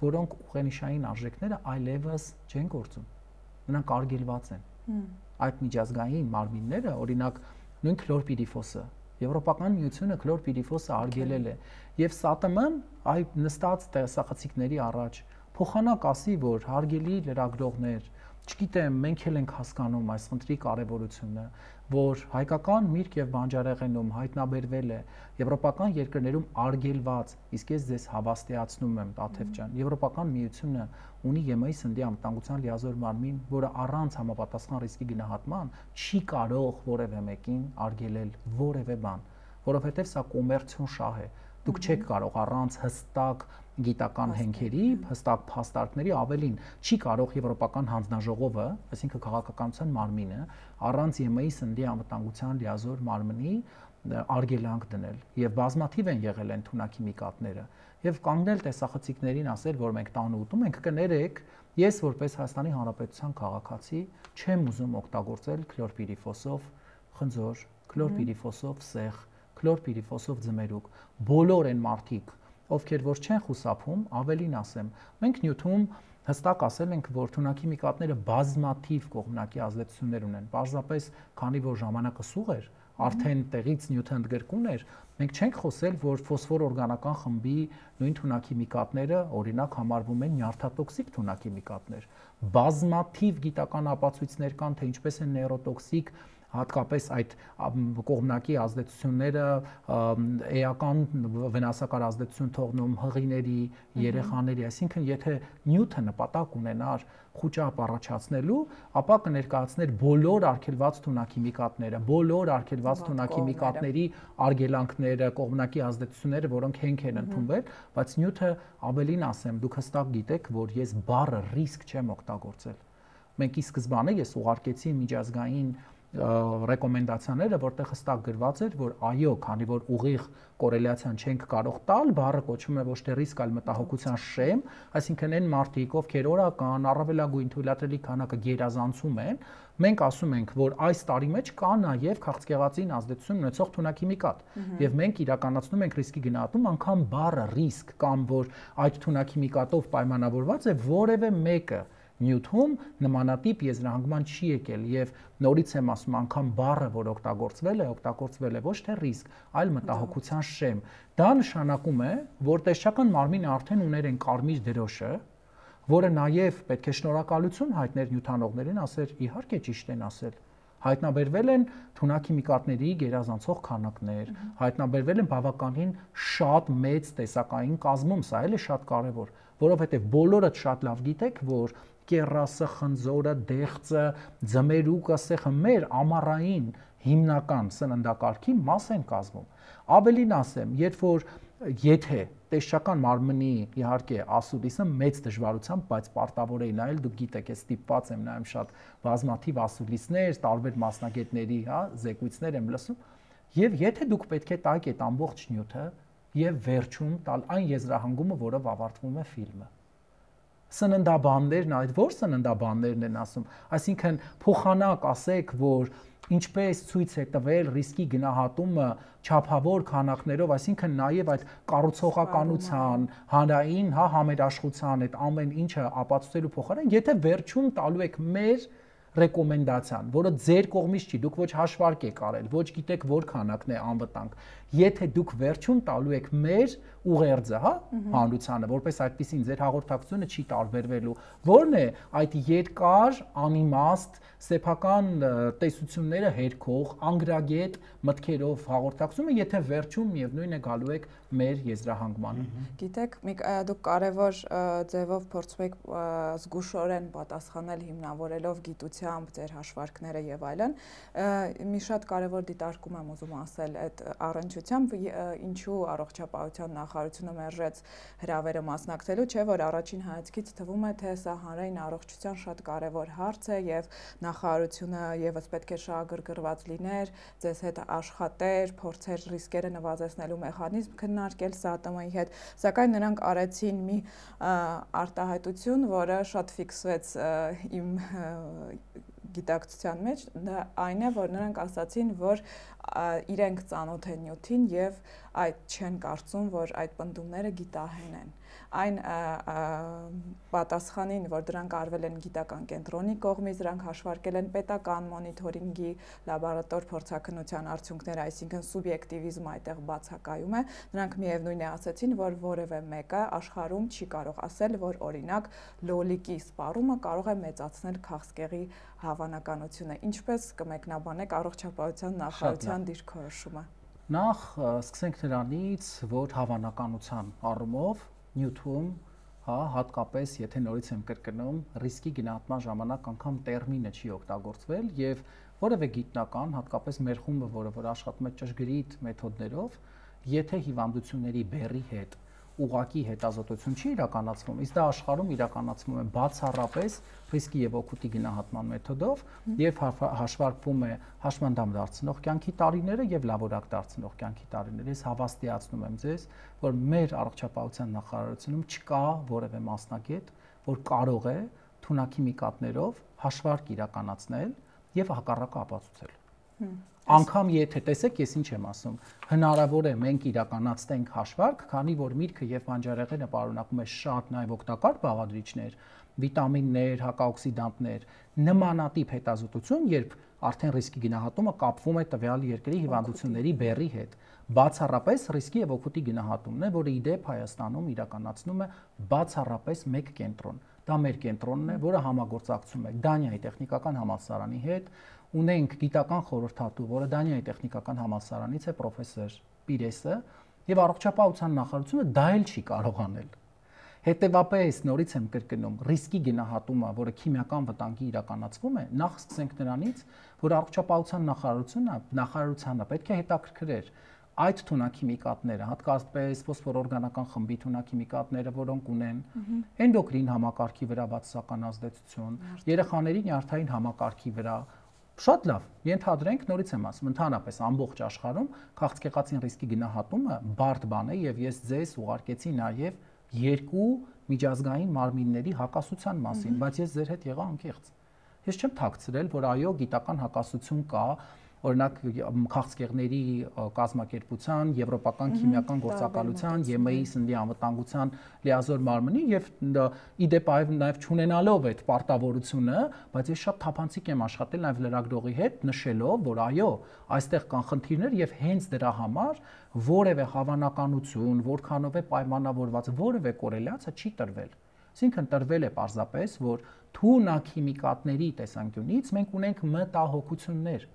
Speaker 1: որոնք ուղենիշային արժեքները այլևս չեն գործում։ Նրանք արգելված են։ Այդ միջազգային մարմինները, օրինակ նույն քլորպիրիֆոսը, Եվրոպական միությունը քլորպիրիֆոսը արգելել է, եւ ՍԱՏՄ-ն այդ նստած տեսախցիկների առաջ փոխանակ ասի, որ հարգելի լրագրողներ, չգիտեմ, մենք էլ ենք հասկանում այս խնդրի կարևորությունը, որ հայկական միրգ եւ բանջարեղենում հայտնաբերվել է եվրոպական երկրներում արգելված, իսկ ես ձեզ հավաստիացնում եմ, Տաթև ջան, Եվրոպական միությունը ունի ԵՄ-ի սննդի անվտանգության լիազոր մարմին, որը առանց համապատասխան ռիսկի գնահատման չի կարող որևէ մեկին արգելել որևէ բան, որովհետեւ սա կոմերցիոն շահ է։ Դուք չեք կարող առանց հստակ գիտական հենքերի, հստակ փաստարկների, ավելին չի կարող Եվրոպական հանձնաժողովը, այսինքն քաղաքականության մարմինը, առանց ԵՄ-ի սննդի անվտանգության լիազոր մարմնի արգելանք դնել եւ բազմաթիվ են եղել են թունաքիմիկատները եւ կանգնել տեսախցիկներին ասել, որ մենք տանը ուտում ենք, կներեք, ես որպես Հայաստանի Հանրապետության քաղաքացի չեմ ուզում օգտագործել քլորպիրիֆոսով խնձոր, քլորպիրիֆոսով սեղ, քլորպիրիֆոսով ձմերուկ, բոլոր են մարդիկ, ովքեր որ չեն խուսափում, ավելին ասեմ, մենք նյութում հստակ ասել ենք, որ թունաքիմիկատները բազմաթիվ կողմնակի ազդեցություններ ունեն, պարզապես քանի որ ժամանակը սուղ էր, արդեն տեղից նյութը ընդգրկուն էր, մենք չենք խոսել, որ ֆոսֆոր օրգանական խմբի նույն թունաքիմիկատները օրինակ համարվում են նյարդատոքսիկ թունաքիմիկատներ, բազմաթիվ գիտական ապացույցներ կան, թե ինչպես են նեյրոտոքսիկ հատկապես այդ կողմնակի ազդեցությունները էական վնասակար ազդեցություն թողնում հղիների, երեխաների, այսինքն եթե նյութը նպատակ ունենար խուճապ առաջացնելու, ապա կներկայացներ բոլոր արգելված թունաքիմիկատները, բոլոր արգելված թունաքիմիկատների արգելանքները, կողմնակի ազդեցությունները, որոնք հենք են ընդունվել, բայց նյութը ավելին ասեմ, դուք հստակ գիտեք, որ ես բառը ռիսկ չեմ օգտագործել։ Մենք ի սկզբանե ես ուղարկեցի միջազգային ռեկոմենդացիաները, որտեղ հստակ գրված էր, որ այո, քանի որ ուղիղ կորելացիան չենք կարող տալ, բառը կոչվում է ոչ թե ռիսկ, այլ մտահոգության շեմ, այսինքն այն մարդիկ, ովքեր օրական, առավելագույն թույլատրելի քանակը գերազանցում են, մենք ասում ենք, որ այս տարի մեջ կա նաև քաղցկեղածին ազդեցություն ունեցող թունաքիմիկատ, եւ մենք իրականացնում ենք ռիսկի գնահատում, անգամ բառը ռիսկ կամ որ այդ թունաքիմիկատով պայմանավորված է որևէ մեկը նյութում նմանատիպ եզրահանգման չի եկել եւ նորից եմ ասում անգամ բառը որ օգտագործվել է ոչ թե ռիսկ, այլ մտահոգության շեմ։ Դա նշանակում է, որ տեսչական մարմինը արդեն ուներ այն կարմիր դրոշը, որը նաեւ պետք է շնորհակալություն հայտներ նյութանողներին, ասեր իհարկե ճիշտ են ասել։ Հայտնաբերվել են թունաքիմիկատների գերազանցող քանակներ, հայտնաբերվել են բավականին շատ մեծ տեսակային կազմում, սա էլ է շատ կարեւոր, որովհետեւ բոլորը շատ լավ գիտեք, որ կեռասը, խնձորը, դեղձը, ձմերուկը, սեխը մեր ամառային հիմնական սննդակարգի մաս են կազմում։ Ավելին ասեմ, երբ որ եթե տեսչական մարմնի իհարկե ասուլիսը մեծ դժվարությամբ, բայց պարտավոր է նայել, դուք գիտեք, ես ստիպված եմ նայում շատ բազմաթիվ ասուլիսներ, տարբեր մասնագետների, զեկույցներ եմ լսում, եւ եթե դուք պետք է տայք այդ ամբողջ նյութը եւ վերջում տալ այն եզրահանգումը, որով ավարտվում է ֆիլմը։ Սննդաբաններն, այդ որ սննդաբաններն են ասում, այսինքն փոխանակ ասեք, որ ինչպես ցույց է տվել ռիսկի գնահատումը չափավոր քանակներով, այսինքն նաև այդ կառուցողականության, հանրային, համերաշխության այդ ամեն ինչը ապացուցելու փոխարեն, եթե վերջում տալու եք մեր ռեկոմենդացիան, որը ձեր կողմից չի, դուք ոչ հաշվարկ եք արել, ոչ գիտեք որ քանակն է անվտանգ, եթե դուք վերջում տալու եք մեր ուղերձը, հանրությանը, որպես այդպեսին ձեր հաղորդակցությունը չի տարբերվելու, որն է այդ երկար, անիմաստ, սեփական տեսությունները հերքող, անգրագետ մտքերով հաղորդակցումը, եթե վերջում միևնույն է գալու եք մեր եզրահանգմանը։
Speaker 3: Գիտեք, դուք կարևոր ձևով փորձում եք զգուշորեն պատասխանել հիմնավորելով գիտությամբ ձեր հաշվարկները եւ այլն։ Մի շատ կարևոր դիտարկում եմ ուզում ասել այդ առնչությամբ, ինչու առողջապահության նախարարությունը մերժեց հրավերը մասնակցելու, չէ՞ որ առաջին հայացքից թվում է, թե սա հանրային առողջության շատ կարևոր հարց է եւ նախարարությունը եւս պետք է շահագրգռված լիներ, ձեզ հետ աշխատեր, փորձեր ռիսկերը նվազեցնելու մեխանիզմ քննարկել ՍԱՏՄ-ի հետ, սակայն նրանք արեցին մի արտահայտություն, որը շատ ֆիքսվեց իմ գիտակցության մեջ, դա այն է, որ նրանք ասացին, որ իրենք ծանոթ են նյութին եւ այդ չեն կարծում, որ այդ պնդումները գիտահեն են։ Այն պատասխանին, որ դրանք արվել են գիտական կենտրոնի կողմից, դրանք հաշվարկել են պետական մոնիթորինգի լաբորատոր փորձաքննության արդյունքները, այսինքն սուբյեկտիվիզմը այդտեղ բացակայում է, նրանք միևնույն է ասացին, որ որևէ մեկը աշխարհում չի կարող ասել, որ օրինակ լոլիկի սպառումը կարող է մեծացնել քաղցկեղի հավանականությունը։ Ինչպես կմեկնաբանեք առողջապահության նախարարության դիրքորոշումը։
Speaker 1: Նախ սկսենք նրանից, որ հավանականության առումով նյութում, հատկապես եթե նորից եմ կրկնում, ռիսկի գնահատման ժամանակ անգամ տերմինը չի օգտագործվել եւ որևէ գիտնական, հատկապես մեր խումբը, որը աշխատում է ճշգրիտ մեթոդներով, եթե հիվանդությունների բեռի հետ ուղղակի հետազոտություն չի իրականացվում, իսկ դա աշխարհում իրականացվում է բացառապես ռիսկի եւ օգուտի գնահատման մեթոդով եւ հաշվարկվում է հաշմանդամ դարձնող կյանքի տարիները եւ լավորակ դարձնող կյանքի տարիները։ Ես հավաստիացնում եմ ձեզ, որ մեր առողջապահության նախարարությունում չկա որևէ մասնագետ, որ կարող է թունաքիմիկատներով հաշվարկ իրականացնել եւ հակառակը ապացուցել։ Անկամ եթե տեսեք, ես ինչ եմ ասում, հնարավոր է մենք իրականացնենք հաշվարկ, քանի որ միրգը եւ բանջարեղենը պարունակում է շատ նաեւ օգտակար բաղադրիչներ, վիտամիններ, հակաօքսիդանտներ, նմանատիպ հետազոտություն, երբ արդեն ռիսկի գնահատումը կապվում է տվյալ երկրի հիվանդությունների բեռի հետ, բացառապես ռիսկի եւ օգուտի գնահատումն է, որը իդեպ Հայաստանում իրականացնում է բացառապես մեկ կենտրոն։ դա մեր կենտրոնն է, որը համագործակցում է Դանիայի տեխնիկական համալսարանի հետ, ունենք գիտական խորհրդատու, որը Դանիայի տեխնիկական համալսարանից է, պրոֆեսոր Պիրեսը, եւ առողջապահության նախարարությունը դա էլ չի կարող անել։ Հետևաբար նորից եմ կրկնում, ռիսկի գնահատումը, որը քիմիական վտանգի իրականացվում է, նախ սկսենք նրանից, որ առողջապահության նախարարությունը պետք է հետաքրքրեր այդ թունաքիմիկատները, հատկապես ֆոսֆորօրգանական խմբի թունաքիմիկատները, որոնք ունեն էնդոկրին համակարգի վրա բացասական ազդեցություն, երեխաների նյարդային համակարգի վրա, շատ լավ, ենթադրենք, նորից եմ ասում, ընդհանրապես ամբողջ աշխարհում քաղցկեղածին ռիսկի գնահատումը բարդ բան է եւ ես ձեզ ուղարկեցի նաեւ երկու միջազգային մարմինների հակասության մասին, բայց ես ձեր հետ եղա անկեղծ։ Ես չեմ թաքցրել, որ այո, գիտական հակասություն կա, օրինակ քաղցկեղների կազմակերպության, Եվրոպական քիմիական գործակալության, ԵՄ-ի սննդի անվտանգության լիազոր մարմնի եւ իդեպ նաեւ չունենալով այդ պարտավորությունը, բայց ես շատ թափանցիկ եմ աշխատել նաեւ լրագրողի հետ, նշելով, որ այո, այստեղ կան խնդիրներ եւ հենց դրա համար որևէ հավանականություն, որքանով է պայմանավորված որևէ կորելացիա չի տրվել։ Այսինքն տրվել է պարզապես, որ թունաքիմիկատների տեսանկյունից մենք ունենք մտահոգություններ։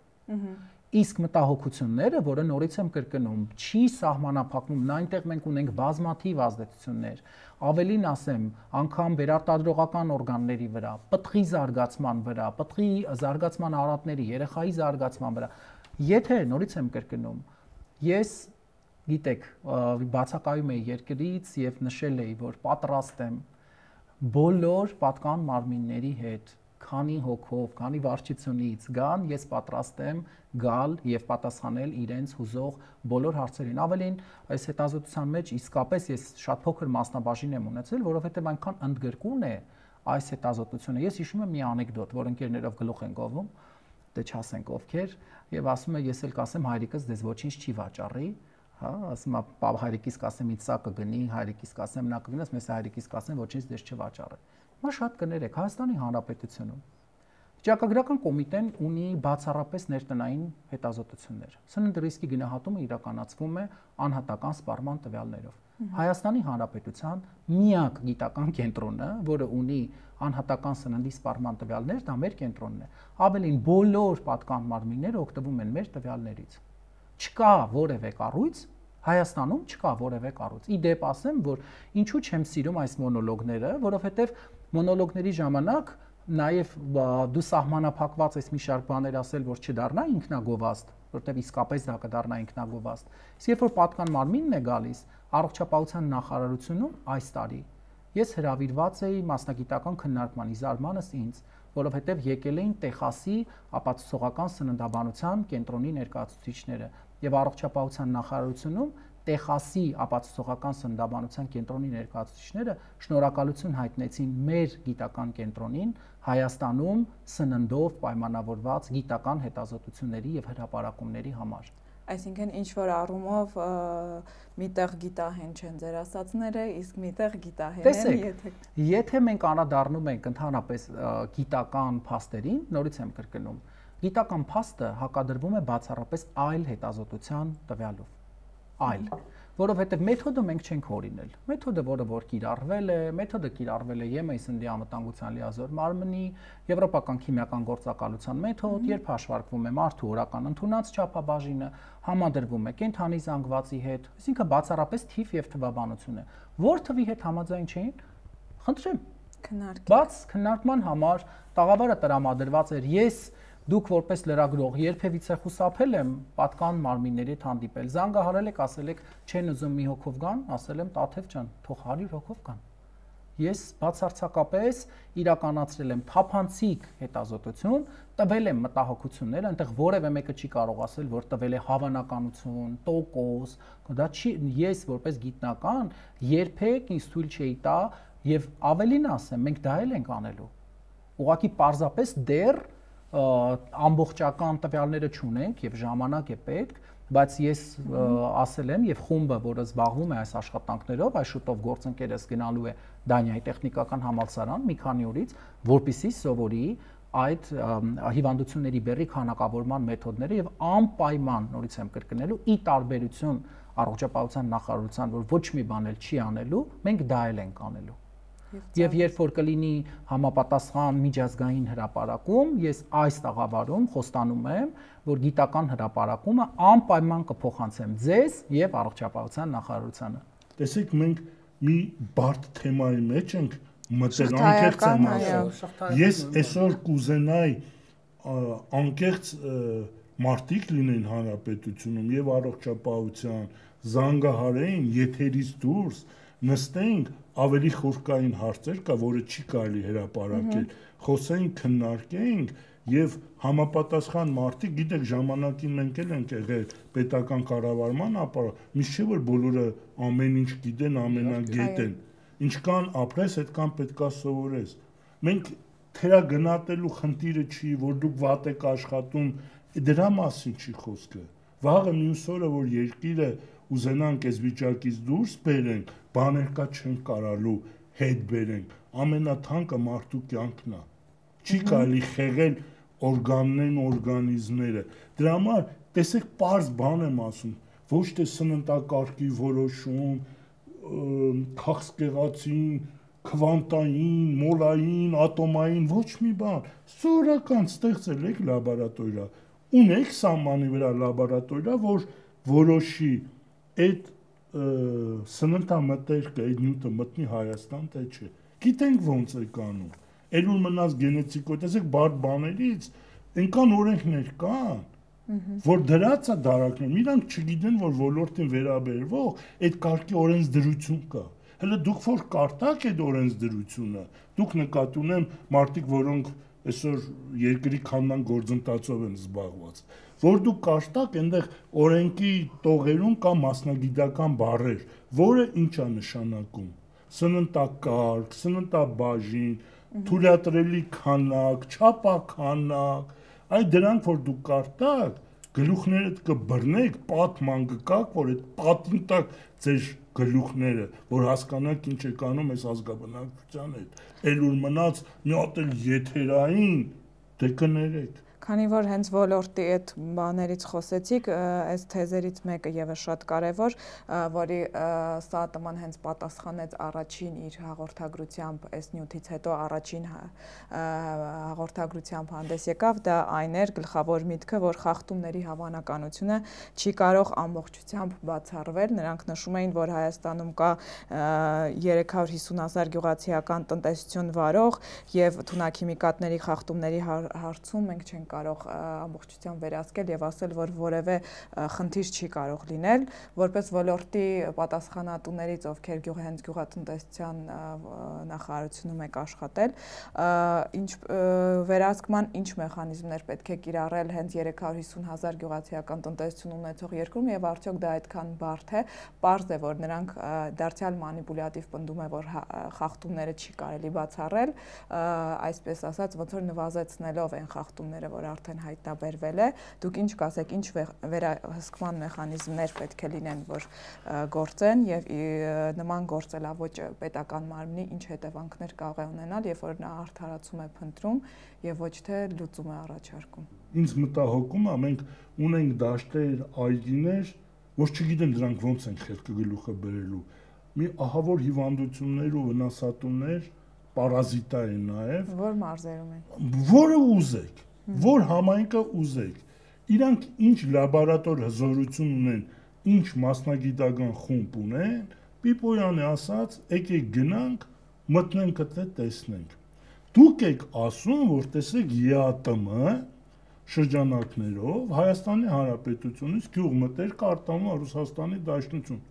Speaker 1: Իսկ մտահոգությունները, որը նորից եմ կրկնում, չի սահմանափակվում, այնտեղ մենք ունենք բազմաթիվ ազդեցություններ, ավելին ասեմ, անգամ վերարտադրողական օրգանների վրա, պտղի զարգացման վրա, պտղի զարգացման արատների, երեխայի զարգացման վրա։ Եթե նորից եմ կրկնում, ես գիտեք, բացակայում էի երկրից եւ նշել էի, որ պատրաստ եմ բոլոր պատկան մարմինների հետ քանի հոգով, քանի վարչությունից գան, ես պատրաստ եմ գալ եւ պատասխանել իրենց հուզող բոլոր հարցերին։ Ավելին, այս հետազոտության մեջ իսկապես ես շատ փոքր մասնաբաժին եմ ունեցել, որովհետեւ այնքան ընդգրկուն է այս հետազոտությունը։ Ես հիշում եմ մի անեկդոտ, որ ընկերներով գլուխ են գովում, դե չասենք ովքեր, եւ ասում է ես էլ կասեմ հայրիկս դες ոչինչ չի վաճառի, հա, ասում է հայրիկիս կասեմ ինձ սա կգնի, հայրիկիս կասեմ նա կգնի, ես հայրիկիս կասեմ ոչինչ դες չվաճառի։ Մա շատ կներեք Հայաստանի Հանրապետությունում Վիճակագրական կոմիտեն ունի բացառապես ներտնային հետազոտություններ։ Սննդի ռիսկի գնահատումը իրականացվում է անհատական սպառման տվյալներով։ Հայաստանի Հանրապետության միակ գիտական կենտրոնը, որը ունի անհատական սննդի սպառման տվյալներ, դա մեր կենտրոնն է։ Ավելին բոլոր պատկան մարմինները օգտվում են մեր տվյալներից։ Չկա որևէ կառույց Հայաստանում չկա որևէ կառույց։ Իդեպ ասեմ, որ ինչու չեմ սիրում այս մոնոլոգները, որովհետև մոնոլոգների ժամանակ նաև դու սահմանափակված ես մի շարք բաներ ասել, որ չդառնա ինքնագովազդ, որտեղ իսկապես դա կդառնա ինքնագովազդ։ Իսկ երբ որ պատկան մարմինն է գալիս առողջապահության նախարարությունում այս տարի, ես հրավիրված էի մասնագիտական քննարկման իզարմանս ինձ, որովհետև եկել էին Տեխասի ապացուցողական սննդաբանության կենտրոնի ներկայացուցիչները եւ առողջապահության նախարարությունում Տեխասի ապացուցողական սննդաբանության կենտրոնի ներկայացուցիչները շնորհակալություն հայտնեցին մեր գիտական կենտրոնին Հայաստանում սննդով պայմանավորված գիտական հետազոտությունների եւ հրապարակումների համար։
Speaker 3: Այսինքն ինչ որ առումով միտեղ գիտահեն չեն ձեր ասածները, իսկ միտեղ գիտահեն են,
Speaker 1: եթե մենք անդրադառնում ենք ընդհանրապես գիտական փաստերին, նորից եմ կրկնում, գիտական փաստը հակադրվում է բացառապես այլ հետազոտության տվյալով, այլ, որովհետև մեթոդը մենք չենք հորինել, մեթոդը, որը որ կիրառվել է, մեթոդը կիրառվել է ԵՄ-ի սննդի անվտանգության լիազոր մարմնի, Եվրոպական քիմիական գործակալության մեթոդ, երբ հաշվարկվում է մարդու օրական ընդունած չափաբաժինը, համադրվում է կենդանի զանգվածի հետ, այսինքն բացառապես թիվ եւ թվաբանություն է, որ թվի հետ համաձայն չէին, խնդրեմ, բաց քննարկման համար տաղավարը տրամադրված էր, ես դուք որպես լրագրող երբևիցե խուսափել եմ պատկան մարմինների հետ հանդիպել, զանգահարել եք, ասել եք չեն ուզում մի հոգով գան, ասել եմ Տաթև ջան, թող 100 հոգով գան։ Ես բացարձակապես իրականացրել եմ թափանցիկ հետազոտություն, տվել եմ մտահոգություններ, այնտեղ որևէ մեկը չի կարող ասել, որ տվել է հավանականություն, տոկոս, դա չի, ես որպես գիտնական երբեք ինձ թույլ չէի տա եւ ավելին ասեմ, մենք դա էլ ենք անելու։ Ուղղակի պարզապես դեռ ամբողջական տվյալները չունենք եւ ժամանակ է պետք, բայց ես ասել եմ եւ խումբը, որը զբաղվում է այս աշխատանքներով, այս շուտով գործընկերս գնալու է Դանիայի տեխնիկական համալսարան մի քանի օրից, որպեսզի սովորի այդ հիվանդությունների բեռի քանակավորման մեթոդները եւ անպայման, նորից եմ կրկնելու, ի տարբերություն առողջապահության նախարարության, որ ոչ մի բան էլ չի անելու, մենք դա էլ ենք անելու։ Եվ երբ որ կլինի համապատասխան միջազգային հրապարակում, ես այս տաղավարում խոստանում եմ, որ գիտական հրապարակումը անպայման կփոխանցեմ ձեզ եւ առողջապահության նախարարությանը։
Speaker 2: Տեսեք, մենք մի բարդ թեմայի մեջ ենք մտել, անկեղծ եմ ասում։ Ես այսօր կուզենայի անկեղծ մարդիկ լինեն հանրապետությունում եւ առողջապահության, զանգահարեին եթերից դուրս նստենք, ավելի խորքային հարցեր կա, որը չի կարելի հրապարակել, խոսենք, քննարկենք եւ համապատասխան մարդիկ, գիտեք, ժամանակին մենք էլ ենք եղել պետական կառավարման ապարատ, միշտ չէ որ բոլորը ամեն ինչ գիտեն, ամենագետ են։ Ինչքան ապրես, այդքան պետքա սովորես։ Մենք թերագնահատելու խնդիրը չի, որ դուք վատ եք աշխատում, դրա մասին չի խոսքը։ Վաղը մյուս օրը որ երկիրը ուզենանք այս վիճակից դուրս բերենք, բաներ կա չենք կարալու հետ բերենք, ամենաթանկը մարդու կյանքն է։ Չի կարելի խեղել օրգաններն, օրգանիզմները։ Դրա համար տեսեք պարզ բան եմ ասում, ոչ թե սննդակարգի որոշում, քաղցկեղածին, քվանտային, մոլային, ատոմային, ոչ մի բան։ Սովորական ստեղծել եք լաբորատորիա, ունեք սահմանի վրա լաբորատորիա, որ որոշի այդ սննդամթերքը, այդ նյութը մտնի Հայաստան, թե չէ։ Գիտենք ոնց է անում։ Էլ ու մնաց գենետիկոյ, տեսեք բարդ բաներից, այնքան օրենքներ կան, որ դրած է դարակներում, իրանք չգիտեն, որ ոլորտին վերաբերվող այդ կարգի օրենսդրություն կա։ Հələ դուք որ կարտակ այդ օրենսդրությունը, դուք նկատի ունեմ մարդիկ, որոնք այսօր երկրի քանման գործընթացով են զբաղված, որ դուք կարտակ այնտեղ օրենքի տողերում կա մասնագիտական բառեր, որը ինչ է նշանակում։ Սննդակարգ, սննդաբաժին, թույլատրելի քանակ, չափաքանակ, այ դրանք որ դուք կարտակ, գլուխներդ կբռնեք, պատման կգաք, որ այդ պատին տակ ձեր գլուխները, որ հասկանաք ինչ եք անում այս ազգաբնակչության հետ։ Էլ ուր մնաց մի հատ էլ եթերային դե կներեք։
Speaker 3: Քանի որ հենց ոլորտի այդ բաներից խոսեցիք, այս թեզերից մեկը եւս շատ կարեւոր, որի ՍԱՏՄ-ն հենց պատասխանեց առաջին իր հաղորդագրությամբ, այս նյութից հետո առաջին հաղորդագրությամբ հանդես եկավ, դա այն էր գլխավոր միտքը, որ խախտումների հավանականությունը չի կարող ամբողջությամբ բացառվել։ Նրանք նշում էին, որ Հայաստանում կա 350,000 գյուղացիական տնտեսություն վարող եւ թունաքիմիկատների խախտումների հարցում մենք չենք կարող ամբողջությամբ վերահսկել եւ ասել, որ որևէ խնդիր չի կարող լինել, որպես ոլորտի պատասխանատուներից, ովքեր հենց գյուղատնտեսության նախարարությունում եք աշխատել, ինչ վերահսկման ինչ մեխանիզմներ պետք է կիրառել հենց 350,000 գյուղացիական տնտեսություն ունեցող երկրում եւ արդյոք դա այդքան բարդ է, պարզ է, որ նրանք դարձյալ մանիպուլյատիվ պնդում է, որ խախտումները չի կարելի բացառել, այսպես ասած, ոնց որ նվազեցնելով են խախտումները, որ արդեն հայտնաբերվել է, դուք ինչ կասեք, ինչ վերահսկման մեխանիզմներ պետք է լինեն, որ գործեն եւ նման գործելավոճը պետական մարմնի ինչ հետևանքներ կարող է ունենալ, երբ որ նա արդարացում է փնտրում եւ ոչ թե լուծում է առաջարկում։
Speaker 2: Ինձ մտահոգում է, մենք ունենք դաշտեր, այգիներ, որ չգիտեն դրանք ոնց են խելքը գլուխը բերելու։ Մի ահավոր հիվանդություններ ու վնասատուներ պարազիտա են նաեւ,
Speaker 3: որ մարզերում են։
Speaker 2: Որը ուզեք, որ համայնքը ուզեք, իրանք ինչ լաբորատոր հզորություն ունեն, ինչ մասնագիտական խումբ ունեն, Պիպոյանը ասաց, եկեք գնանք, մտնենք այդտեղ տեսնենք։ Դուք եք ասում, որ տեսեք ԵԱՏՄ շրջանակներով Հայաստանի Հանրապետությունից գյուղ մտեր կարտանում է Ռուսաստանի Դաշնություն։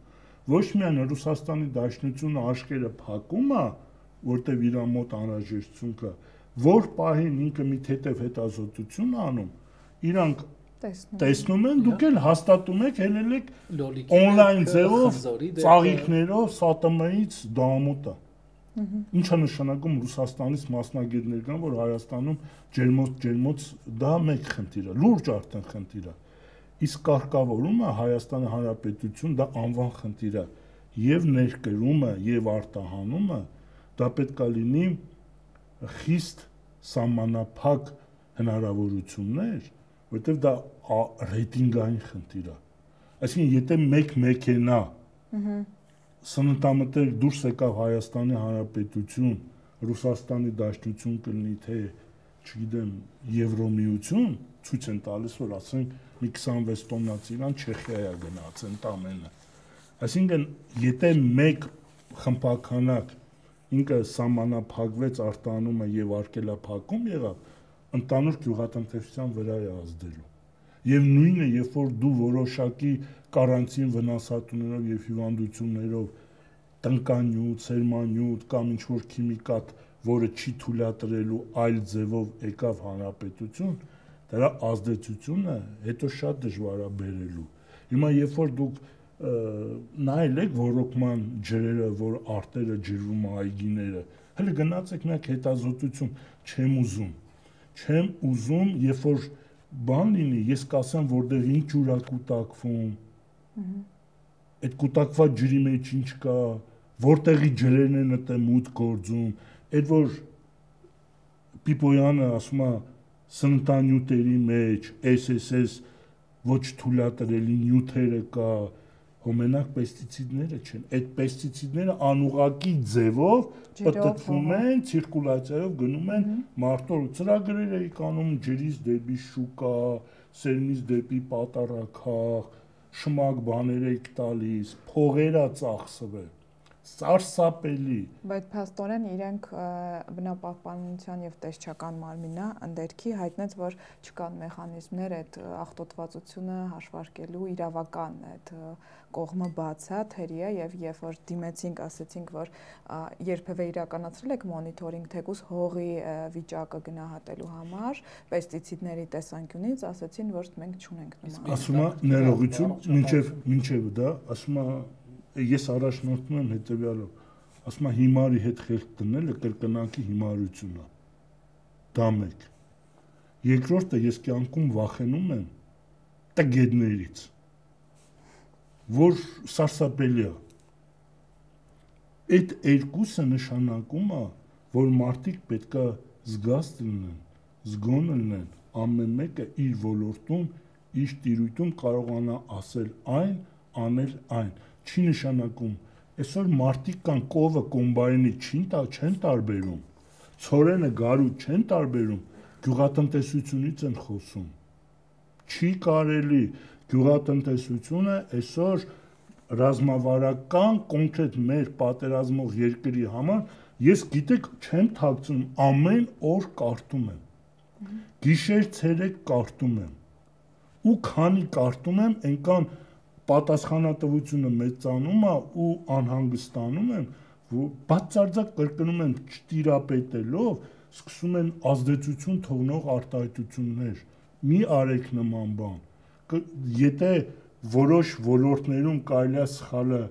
Speaker 2: Ոչ միայն Ռուսաստանի Դաշնությունը աշխերը փակում է, որտեղ իր մոտ անհրաժեշտություն կա, որ պահին ինքը մի թեթև հետազոտություն անում, իրանք տեսնում են, դուք էլ հաստատում եք, հելել եք on-line ձևով, ծաղիկներով, ՍԱՏՄ-ից դամոտ է։ Ինչ է նշանակում Ռուսաստանից մասնագետներ կան, որ Հայաստանում ջերմոց դա մեկ խնդիր է, լուրջ արդեն խնդիր է։ Իսկ կարգավորումը Հայաստանի Հանրապետություն դա անվան խնդիր է, եւ ներկրումը եւ արտահանումը դա պետք է լինի խիստ սահմանափակ հնարավորություններ, որտեղ դա ռեյտինգային խնդիր է։ Այսինքն եթե մեկ մեքենա սննդամթերք դուրս եկավ Հայաստանի Հանրապետություն, Ռուսաստանի Դաշնություն կլինի, թե չգիտեմ, Եվրոմիություն, ցույց են տալիս, որ ասենք մի 26 տոննա իրան Չեխիա է գնաց ընդամենը։ Այսինքն, եթե մեկ խմբականակ ինքը սահմանափակվեց արտանումը եւ արկելափակում եղավ, ընդանուր գյուղատնտեսության վրա է ազդելու։ Եվ նույնը, երբ որ դու որոշակի կարանտին վնասատուներով եւ հիվանդություններով տնկանյութ, սերմանյութ կամ ինչ-որ քիմիկատ, որը չի թույլատրելու այլ ձևով եկավ հանրապետություն, դրա ազդեցությունը հետո շատ դժվար է բերելու։ Հիմա երբ որ դուք նայել եք ռոռոկման ջրերը, որ արտերը ջրվում է այգիները, հələ գնացեք միակ հետազոտություն չեմ ուզում, երբ որ բան լինի, ես կասեմ, որտեղ ինչ ջուր է կուտակվում, այդ կուտակված ջրի մեջ ինչ կա, որտեղի ջրերն են այդտեղ մուտք գործում, այդ որ Պիպոյանը ասում է սննդանյութերի մեջ SSS ոչ թույլատրելի նյութերը կա, հոմենակ պեստիցիդները չեն, այդ պեստիցիդները անուղղակի ձևով պտտվում են, ցիրկուլյացիայով գնում են մարդու ծրագրեր էի կանում ջրից դեպի շուկա, սերմից դեպի պատարակախ, շմակ բաներ եք տալիս, փողերա ծախսվել, սարսափելի։
Speaker 3: Բայց փաստորեն իրենք բնապահպանության եւ տեսչական մարմինը ընդերքի հայտնեց, որ չկան մեխանիզմներ այդ աղտոտվածությունը հաշվարկելու իրավական այդ կողմը բաց է, թերի է եւ երբ որ դիմեցինք, ասեցինք, որ երբևէ իրականացրել եք մոնիթորինգ թեկուզ հողի վիճակը գնահատելու համար, պեստիցիդների տեսանկյունից ասեցին, որ մենք չունենք նման։
Speaker 2: Ասում է ներողություն, մինչև դա, ասում է ես առաջնորդում եմ հետեւյալով, ասում է հիմարի հետ խելք դնելը կրկնակի հիմարություն է։ Դա մեկ։ Երկրորդը ես կյանքում վախենում եմ տգետներից, որ սարսափելի է։ Այդ երկուսը նշանակում է, որ մարդիկ պետքա զգաստ լինեն, զգոն լինեն, ամեն մեկը իր ոլորտում, իր տիրույթում կարողանա ասել այն, անել այն։ Չի նշանակում, այսօր մարդիկ կան կովը կոմբայնի չեն տարբերում, ցորենը գարուտ չեն տարբերում, գյուղատնտեսությունից են խոսում։ Չի կարելի գյուղատնտեսությունը այսօր ռազմավարական կոնկրետ մեր պատերազմող երկրի համար, ես գիտեք չեմ թաքցնում, ամեն օր կարդում եմ, գիշեր ցերեկ կարդում եմ, ու քանի կարդում եմ, այնքան պատասխանատվությունը մեծանում է ու անհանգստանում եմ, որ բացարձակ կրկնում եմ չտիրապետելով, սկսում են ազդեցություն թողնող արտահայտություններ։ Մի արեք նման բան։ Եթե որոշ ոլորտներում կարելի է սխալը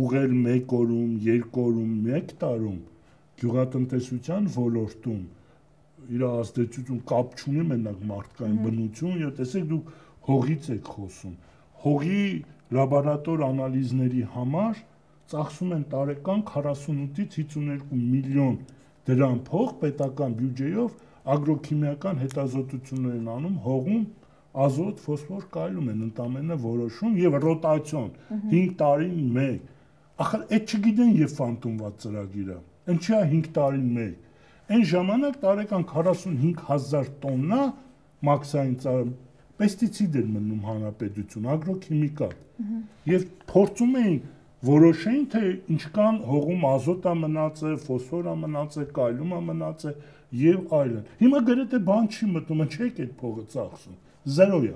Speaker 2: ուղղել 1 օրում, 2 օրում, 1 տարում, գյուղատնտեսության ոլորտում իր ազդեցություն կապ չունի մենակ մարդկային բնություն, եւ տեսեք դուք հողից եք խոսում։ Հողի լաբորատոր անալիզների համար ծախսում են տարեկան 48-ից 52 միլիոն դրամ փող պետական բյուջեով ագրոքիմիական հետազոտություններ են անում հողում ազոտ, ֆոսֆոր, կալիում են ընդամենը որոշում եւ ռոտացիոն 5 տարին 1։ Ախր այդ չգիտեն եւ ֆանտոմված ծրագիրը։ Ինչի է 5 տարին 1։ Այն ժամանակ տարեկան 45000 տոննա մաքսային պեստիցիդ էր մնում հանրապետություն, ագրոքիմիկատ։ Եվ փորձում էին որոշեին, թե ինչքան հողում ազոտ է մնացել, ֆոսֆոր է մնացել, կալիում է մնացել եւ այլն։ Հիմա գրեթե բան չի մտնում, չէ՞ այդ փողը ծախսում։ Զերո է։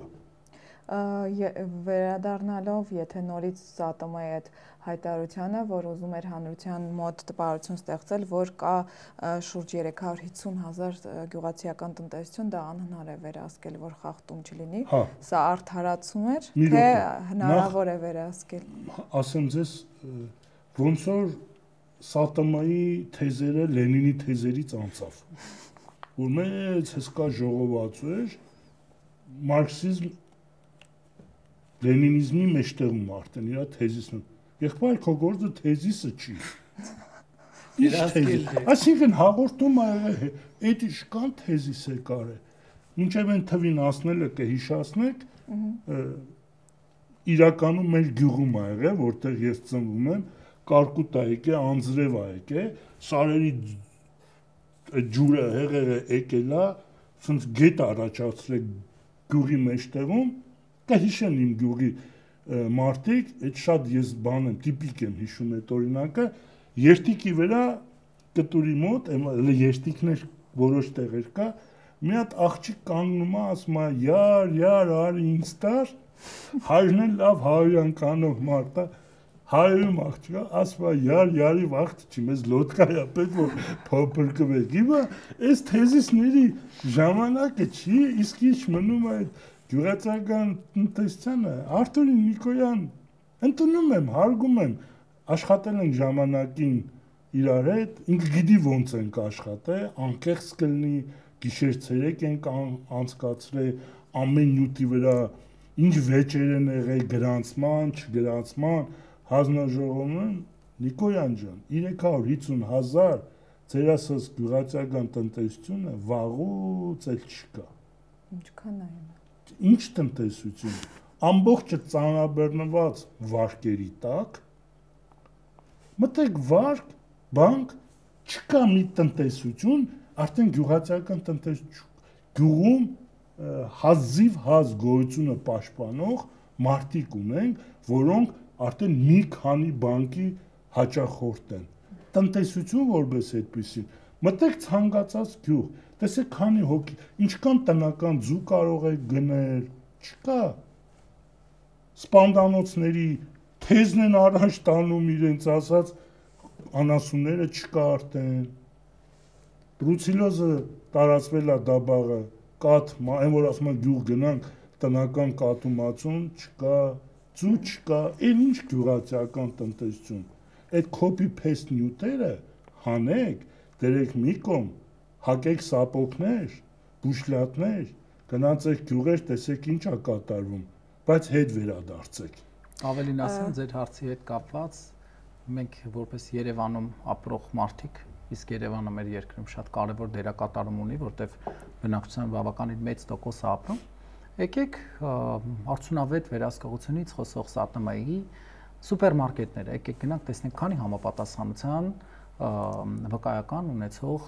Speaker 3: Վերադառնալով, եթե նորից ՍԱՏՄ-ի այդ հայտարարությանը, որ ուզում էր հանրության մոտ տպավորություն ստեղծել, որ կա շուրջ 350,000 գյուղացիական տնտեսություն, դա անհնար է վերահսկել, որ խախտում չլինի։ Սա արդարացում էր, թե հնարավոր է վերահսկել։
Speaker 2: Ասեմ ձեզ, ոնց որ ՍԱՏՄ-ի թեզերը Լենինի թեզերից անցավ, որ մեծ հսկա ժողովածու էր, մարքսիզմ Լենինիզմի մեջտեղում արդեն իր թեզիսն։ Եղբայր քո գործը թեզիսը չի։ Այսինքն հաղորդում է այդ իշքան թեզիս է կարել։ Մինչև այն թվին ասնելը կհիշացնեք, իրականում մեր գյուղում ա եղել, որտեղ ես ծնվում եմ, կարկուտ է եկե, անձրև է եկե, սարերի ջուրը հեղեղը եկել է, ցած գետ առաջացրել գյուղի մեջտեղում, կհիշեն իմ գյուղի մարդիկ, այդ շատ ես բան եմ, տիպիկ եմ հիշում այդ օրինակը, երթիկի վրա կտուրի մոտ, երթիկներ որոշ տեղեր կա, մի հատ աղջիկ կանգնում է, ասում է յար, արի ինձ տար, հայրն էլ լավ հայերեն կանող մարդ է, հայերում աղջիկը, ասում է յարի վաղտ չի, մեզ լոդկա է պետք որ փոփրկվեք, հիմա այս թեզիսների ժամանակը չի, իսկ ինչ մնում է այդ գյուղացիական տնտեսությանը, Արթուրին Նիկոյան, ընդունում եմ, հարգում եմ, աշխատել ենք ժամանակին իրար հետ, ինքը գիտի ոնց ենք աշխատել, անկեղծ կլինի, գիշեր-ցերեկ ենք անցկացրել, ամեն նյութի վրա ինչ վեճեր են եղել գրանցման, չգրանցման, հանձնաժողովում Նիկոյան ջան, 350,000 ձեր ասած գյուղացիական տնտեսությունը վաղուց էլ չկա։
Speaker 3: Ինչքան է հիմա։
Speaker 2: Ինչ տնտեսություն, ամբողջը ծանրաբեռնված վարկերի տակ, մտեք վարկ, բանկ, չկա մի տնտեսություն, արդեն գյուղացիական տնտեսություն, գյուղում հազիվ հազ գոյությունը պաշտպանող մարդիկ ունենք, որոնք արդեն մի քանի բանկի հաճախորդ են։ Տնտեսություն որպես այդպեսին, մտեք ցանկացած գյուղ, տեսեք քանի հոգի, ինչքան տնական ձու կարող եք գնել, չկա։ Սպանդանոցների թեզն են առաջ տանում իրենց ասած անասունները չկա արդեն։ Բրուցիլոզը տարածվել է դաբաղը, կաթ, այն որ ասում են գյուղ գնանք, տնական կատումացուն չկա, ձու չկա, այն ինչ գյուղացիական տնտեսություն։ Այդ copy-paste նյութերը հանեք, դերեք մի կողմ, հակեք սապոկներ, բուշլատներ, գնացեք գյուղեր, տեսեք ինչ է կատարվում, բայց հետ վերադարձեք։
Speaker 1: Ավելին ասեմ, ձեր հարցի հետ կապված, մենք որպես Երևանում ապրող մարդիկ, իսկ Երևանը մեր երկրում շատ կարևոր դերակատարում ունի, որտեղ բնակչության բավականին մեծ տոկոս է ապրում, եկեք արդյունավետ վերահսկողությունից խոսող ՍԱՏՄ-ի սուպերմարկետները, եկեք գնանք տեսնենք քանի համապատասխանության վկայական ունեցող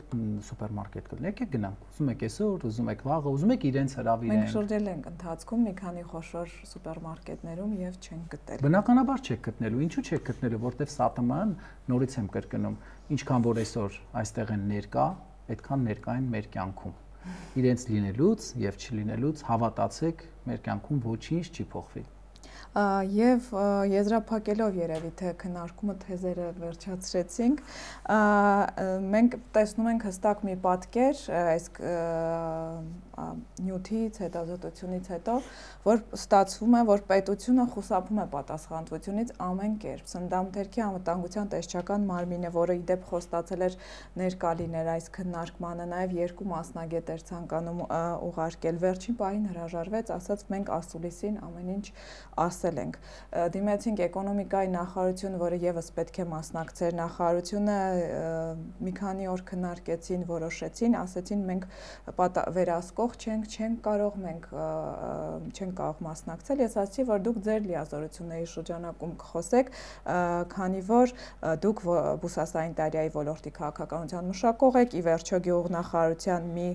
Speaker 1: սուպերմարկետ կլինի, եկեք գնանք, ուզում եք այսօր, ուզում եք վաղը, ուզում եք իրենց հրավիրեն։
Speaker 3: Մենք շրջել ենք ընթացքում մի քանի խոշոր սուպերմարկետներում եւ չենք գտել։
Speaker 1: Բնականաբար չեք գտնելու, ինչու չեք գտնելու, որտեղ ՍԱՏՄ-ն նորից եմ կրկնում, ինչքան որ այսօր այստեղ են ներկա, այդքան ներկա են մեր կյանքում։ Իրենց լինելուց եւ չլինելուց հավատացեք, մեր կյանքում ոչինչ չի փոխվի։
Speaker 3: Եվ եզրափակելով երևի թե քննարկումը թեզերը վերջացրեցինք, մենք տեսնում ենք հստակ մի պատկեր այս նյութից, հետազոտությունից հետո, որ ստացվում է, որ պետությունը խուսափում է պատասխանատվությունից ամեն կերպ։ Սննդամթերքի անվտանգության տեսչական մարմինը, որը ի դեպ խոստացել էր ներկա լինել այս քննարկմանը, նաև երկու մասնագետ էր ցանկանում ուղարկել, վերջին պահին հրաժարվեց, ասաց մենք ասուլիսին ամեն ինչ ասել ենք։ Դիմեցինք էկոնոմիկայի նախարարությունը, որը եւս պետք է մասնակցեր, նախարարությունը մի քանի օր քննարկեցին, որոշեցին, ասեցին մենք վերահսկող չենք կարող, մենք չենք կարող մասնակցել։ Ես ասացի, որ դուք ձեր լիազորությունների շրջանակում կխոսեք, քանի որ դուք բուսասանիտարիայի ոլորտի քաղաքականության մշակող եք, ի վերջո գյուղնախարարության մի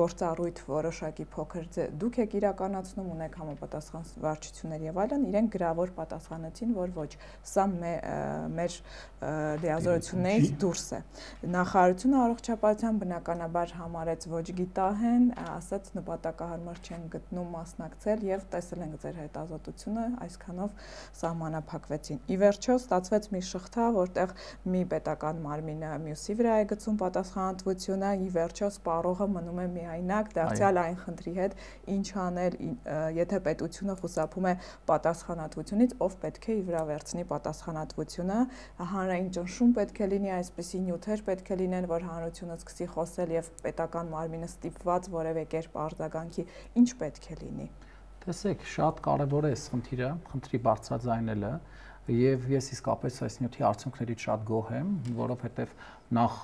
Speaker 3: գործառույթ որոշակի փոքր դուք եք իրականացնում, ունեք համապատասխան վարչություններ եւ այլն, իրենք գրավոր պատասխանեցին, որ ոչ, սա մեր լիազորություններից դուրս է։ Նախարարությունը առողջապահության բնականաբար համարեց ոչ գիտահեն, ասաց նպատակահարմար չեն գտնում մասնակցել եւ տեսել ենք ձեր հետազոտությունը, այսքանով սահմանափակվեցին։ Ի վերջո ստացվեց մի շղթա, որտեղ մի պետական մարմինը մյուսի վրա է գցում պատասխանատվությունը, ի վերջո սպառողը մնում է միայնակ, դարձյալ այն խնդրի հետ, ինչ անել, եթե պետությունը խուսափում է պատասխանատվությունից, ով պետք է իր վրա վերցնի պատասխանատվությունը, հանրային ճնշում պետք է լինի, այսպիսի նյութեր պետք է լինեն, որ հանրությունը սկսի խոսել եւ պետական մարմինը ստիպված որևէ կերպ արձագանքի, ինչ պետք է լինի։
Speaker 1: Տեսեք, շատ կարևոր է այս խնդիրը, խնդրի բարձրաձայնելը, եւ ես իսկապես այս նյութի արդյունքներից շատ գոհ եմ, որովհետեւ նախ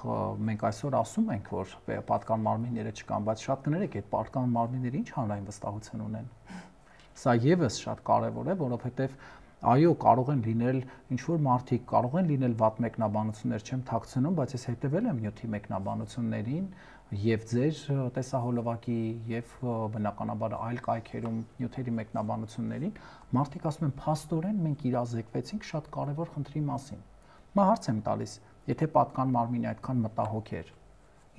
Speaker 1: մենք այսօր ասում ենք, որ պատկան մարմինները չկան, բայց շատ կներեք, այդ պատկան մարմինները ինչ հանրային վստահություն ունեն։ Սա եւս շատ կարևոր է, որովհետեւ Այո, կարող են լինել ինչ որ մարդիկ, կարող են լինել վատ մեկնաբանություններ, չեմ թաքցնում, բայց ես հետևել եմ նյութի մեկնաբանություններին եւ ձեր տեսահոլովակի եւ բնականաբար այլ կայքերում նյութերի մեկնաբանություններին, մարդիկ ասում են, փաստորեն մենք իրազեկվեցինք շատ կարեւոր խնդրի մասին։ Մա հարց եմ տալիս, եթե պատկան մարմինը այդքան մտահոգ էր,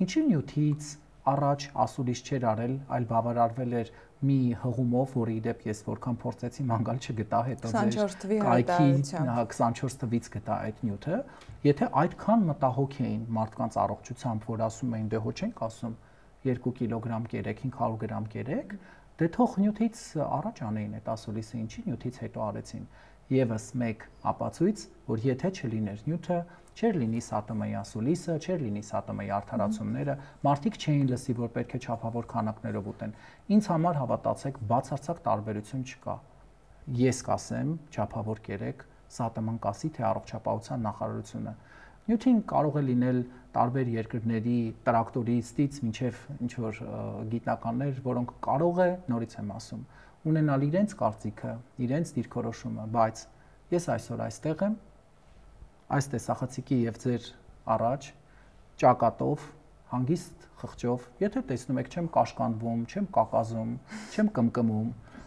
Speaker 1: ինչի նյութից առաջ ասուլիս չէր արել, այլ բավարարվել էր մի հղումով, որի դեպ ես որքան փորձեցի մանգալ չգտա, հետո ձեր կայքի 24 թվից գտա այդ նյութը, եթե այդքան մտահոգ էին մարդկանց առողջությամբ, որ ասում էին դե հո չենք ասում 2 կիլոգրամ կերեք, 500 գրամ կերեք, դե թող նյութից առաջ անեին այդ ասուլիսը, ինչի նյութից հետո արեցին։ Եվս մեկ ապացույց, որ եթե չլիներ նյութը, չէր լինի սատոմայի ասուլիսը, չէր լինի սատոմայի արդարացումները, մարդիկ չէին լսի, որ պետք է չափավոր քանակներով ուտեն։ Ինձ համար հավատացեք, բացարձակ տարբերություն չկա։ Ես կասեմ, չափավոր կերեք, սատոման կասի, թե առողջապահության նախարարությունը։ Նյութին կարող է լինել տարբեր երկրների տրակտորիստից մինչև ինչ որ գիտնականներ, որոնք կարող է, նորից եմ ասում, ունենալ իրենց կարծիքը, իրենց դիրքորոշումը, բայց ես այսօր այստեղ եմ, այս տեսախցիկի եւ ձեր առաջ ճակատով, հանգիստ խղճով, եթե տեսնում եք չեմ կաշկանդվում, չեմ կակազում, չեմ կմկմում,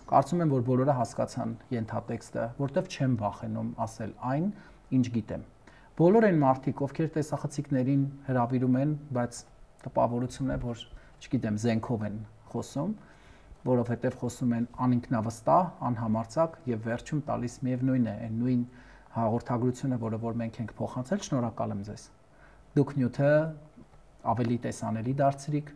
Speaker 1: կարծում եմ, որ բոլորը հասկացան ենթատեքստը, որտեվ չեմ վախենում ասել այն, ինչ գիտեմ։ Բոլոր այն մարդիկ, ովքեր տեսախցիկներին հրավիրում են, բայց տպավորությունն է, որ չգիտեմ, զենքով են խոսում, որովհետև խոսում են անինքնավստահ, անհամարձակ եւ վերջում տալիս միևնույն է, այն նույն հաղորդագրությունը, որը որ մենք ենք փոխանցել, շնորհակալ եմ ձեզ։ Դուք նյութը ավելի տեսանելի դարձրիք,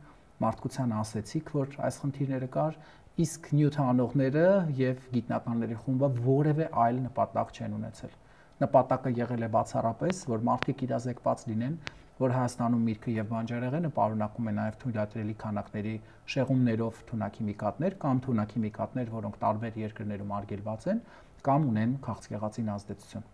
Speaker 1: մարդկության ասեցիք, որ այս խնդիրները կար, իսկ նյութը անողները եւ գիտնականների խումբը որևէ այլ նպատակ չեն ունեցել։ Նպատակը եղել է բացառապես, որ մարդիկ իրազեկված լինեն, որ Հայաստանում միրգը եւ բանջարեղենը պարունակում է նաեւ թույլատրելի քանակների շեղումներով թունաքիմիկատներ կամ թունաքիմիկատներ, որոնք տարբեր երկրներում արգելված են կամ ունեն քաղցկեղածին ազդեցություն։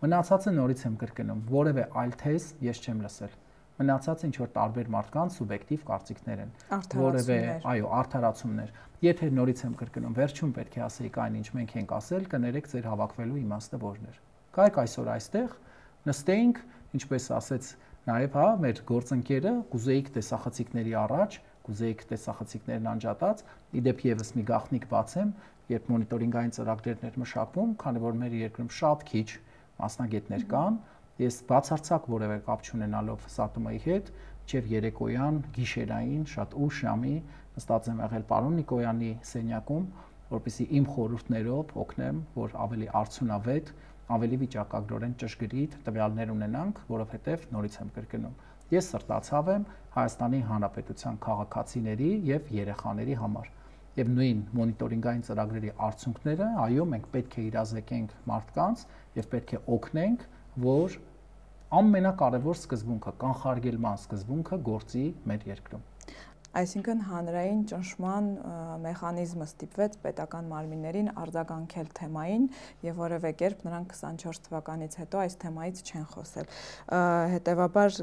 Speaker 1: Մնացածը նորից եմ կրկնում, որևէ այլ թեզ ես չեմ լսել։ Մնացածը ինչ որ տարբեր մարդկանց սուբյեկտիվ կարծիքներ են, որևէ, այո, արդարացումներ։ Եթե նորից եմ կրկնում, վերջում պետք է ասեիք այն, ինչ մենք ենք ասել, կներեք ձեր հավաքվելու իմաստը որն էր։ Կայք այսօր այստեղ նստեինք, ինչպես ասեց նաև հա մեր գործընկերը, կուզեիք տեսախցիկների առաջ, կուզեիք տեսախցիկներն անջատած, իդեպ եւս մի գաղտնիք բացեմ, երբ մոնիտորինգային ծրագրերն էր մշակվում, քանի որ մեր երկրում շատ քիչ մասնագետներ կան, ես բացարձակ որևէ կապ չունենալով Սատոմայի հետ, մինչև երեկոյան, գիշերային, շատ ուշ ժամի նստած եմ եղել պարոն Նիկոյանի սենյակում, որպեսզի իմ խորհուրդներով օգնեմ, որ ավելի արդյունավետ, ավելի վիճակագրորեն ճշգրիտ տվյալներ ունենանք, որովհետև նորից եմ կրկնում, ես սրտացավ եմ Հայաստանի Հանրապետության քաղաքացիների եւ երեխաների համար։ Եվ նույն մոնիտորինգային ծրագրերի արդյունքները, այո, մենք պետք է իրազեկենք մարդկանց եւ պետք է օգնենք, որ ամենակարևոր սկզբունքը, կանխարգելման սկզբունքը գործի մեր երկրում։
Speaker 3: Այսինքն հանրային ճնշման մեխանիզմը ստիպվեց պետական մարմիններին արձագանքել թեմային եւ որևէ կերպ նրանք 24 թվականից հետո այս թեմայից չեն խոսել։ Հետևաբար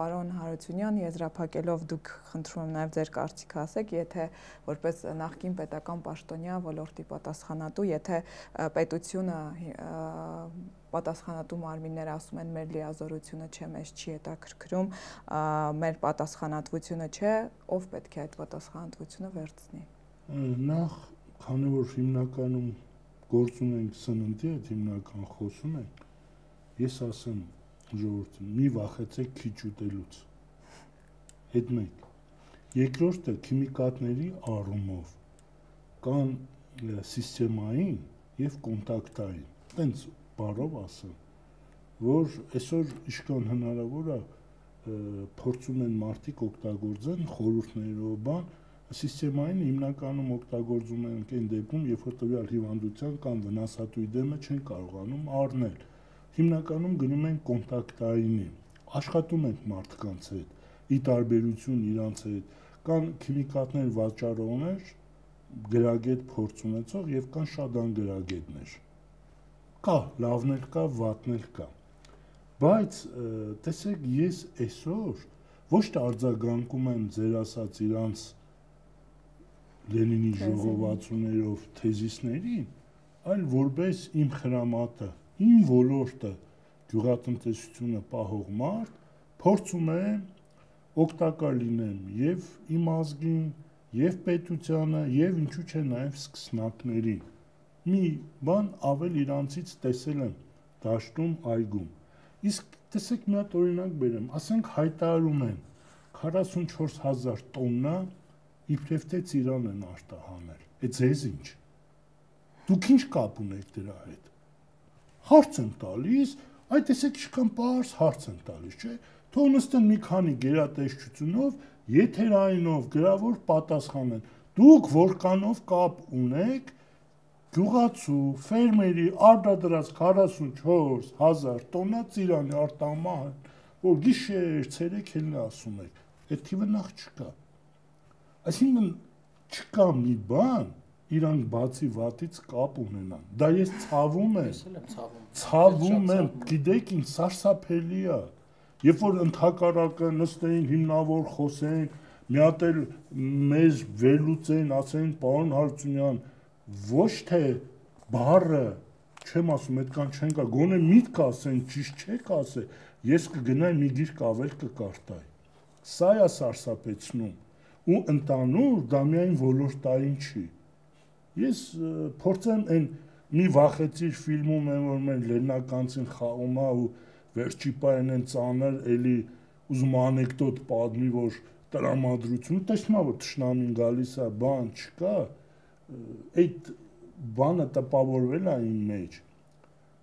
Speaker 3: պարոն Հարությունյան, եզրափակելով դուք խնդրում եմ նաեւ ձեր կարծիքը ասեք, եթե որպես նախկին պետական պաշտոնյա ոլորտի պատասխանատու, եթե պետությունը պատասխանատու մարմինները ասում են մեր լիազորությունը չէ, մեզ չի հետաքրքրում, մեր պատասխանատվությունը չէ, ով պետք է այդ պատասխանատվությունը վերցնի։
Speaker 2: Նախ, քանի որ հիմնականում գործում ենք սննդի հետ, հիմնական խոսում ենք, ես ասեմ ժողովրդին, մի վախեցեք քիչ ուտելուց։ Այդ մեկ։ Երկրորդը քիմիկատների առումով կան սիստեմային եւ կոնտակտային։ Տենց բառով ասեմ, որ այսօր ինչքան հնարավոր է փորձում են մարդիկ օգտագործեն խորհուրդներով բան, սիստեմային հիմնականում օգտագործում են այն դեպքում, երբ որ տվյալ հիվանդության կամ վնասատուի դեմը չեն կարողանում առնել։ Հիմնականում գնում են կոնտակտայինի, աշխատում ենք մարդկանց հետ, ի տարբերություն իրանց հետ, կան քիմիկատներ վաճառողներ, գրագետ փորձ ունեցող եւ կան շատ անգրագետներ։ Կա, լավն էլ կա, վատն էլ կա։ Բայց տեսեք, ես այսօր ոչ թե արձագանքում եմ ձեր ասած իրանց Լենինի ժողովածուներով թեզիսներին, այլ որպես իմ խրամատը, իմ ոլորտը, գյուղատնտեսությունը պահող մարդ, փորձում եմ օգտակար լինեմ եւ իմ ազգին, եւ պետությանը, եւ ինչու՞ չէ նաեւ սկսնակներին։ Մի բան ավել իրանցից տեսել եմ դաշտում այգում։ Իսկ տեսեք մի հատ օրինակ բերեմ, ասենք հայտարարում են 44000 տոննա իբրև թե Իրան են արտահանել։ Այդ ձեզ ինչ։ Դուք ինչ կապ ունեք դրա հետ։ Հարց եմ տալիս, այդ տեսեք ինչքան պարզ հարց եմ տալիս, չէ՞։ Թող նստեն մի քանի գերատեսչությունով, եթերայինով գրավոր պատասխանեն։ Դուք որքանով կապ ունեք գյուղացու, ֆերմերի արտադրած 44000 տոննա ծիրանի արտահան, որ գիշեր, ցերեկ էլ ասում եք, այդ թիվը նախ չկա։ Այսինքն չկա մի բան, իրանք բացի վատից կապ ունենան։ Դա ես ցավում եմ, գիտեք ինչ սարսափելի է։ Երբ որ ընդհակառակը նստեին հիմնավոր խոսեն, մի հատ էլ մեզ վերլուծեն, ասեն պարոն Հարությունյան, ոչ թե բառը, չեմ ասում, այդքան չեն կա, գոնե միտք ասեն, ճիշտ չեք ասել, ես կգնայի մի գիրք ավել կկարտայի։ Սա է սարսափեցնում, ու ընդանուր դա միայն ոլորտային չի։ Ես փորձեմ այն մի վախեցիր ֆիլմում եմ, որ մեր լեռնականցին խաղում է ու վերջի պահին են ծանր էլի ուզում անեկդոտ պատմի, որ տրամադրություն, տեսնում որ թշնամին գալիս է, բան չկա, այդ բանը տպավորվել է իմ մեջ։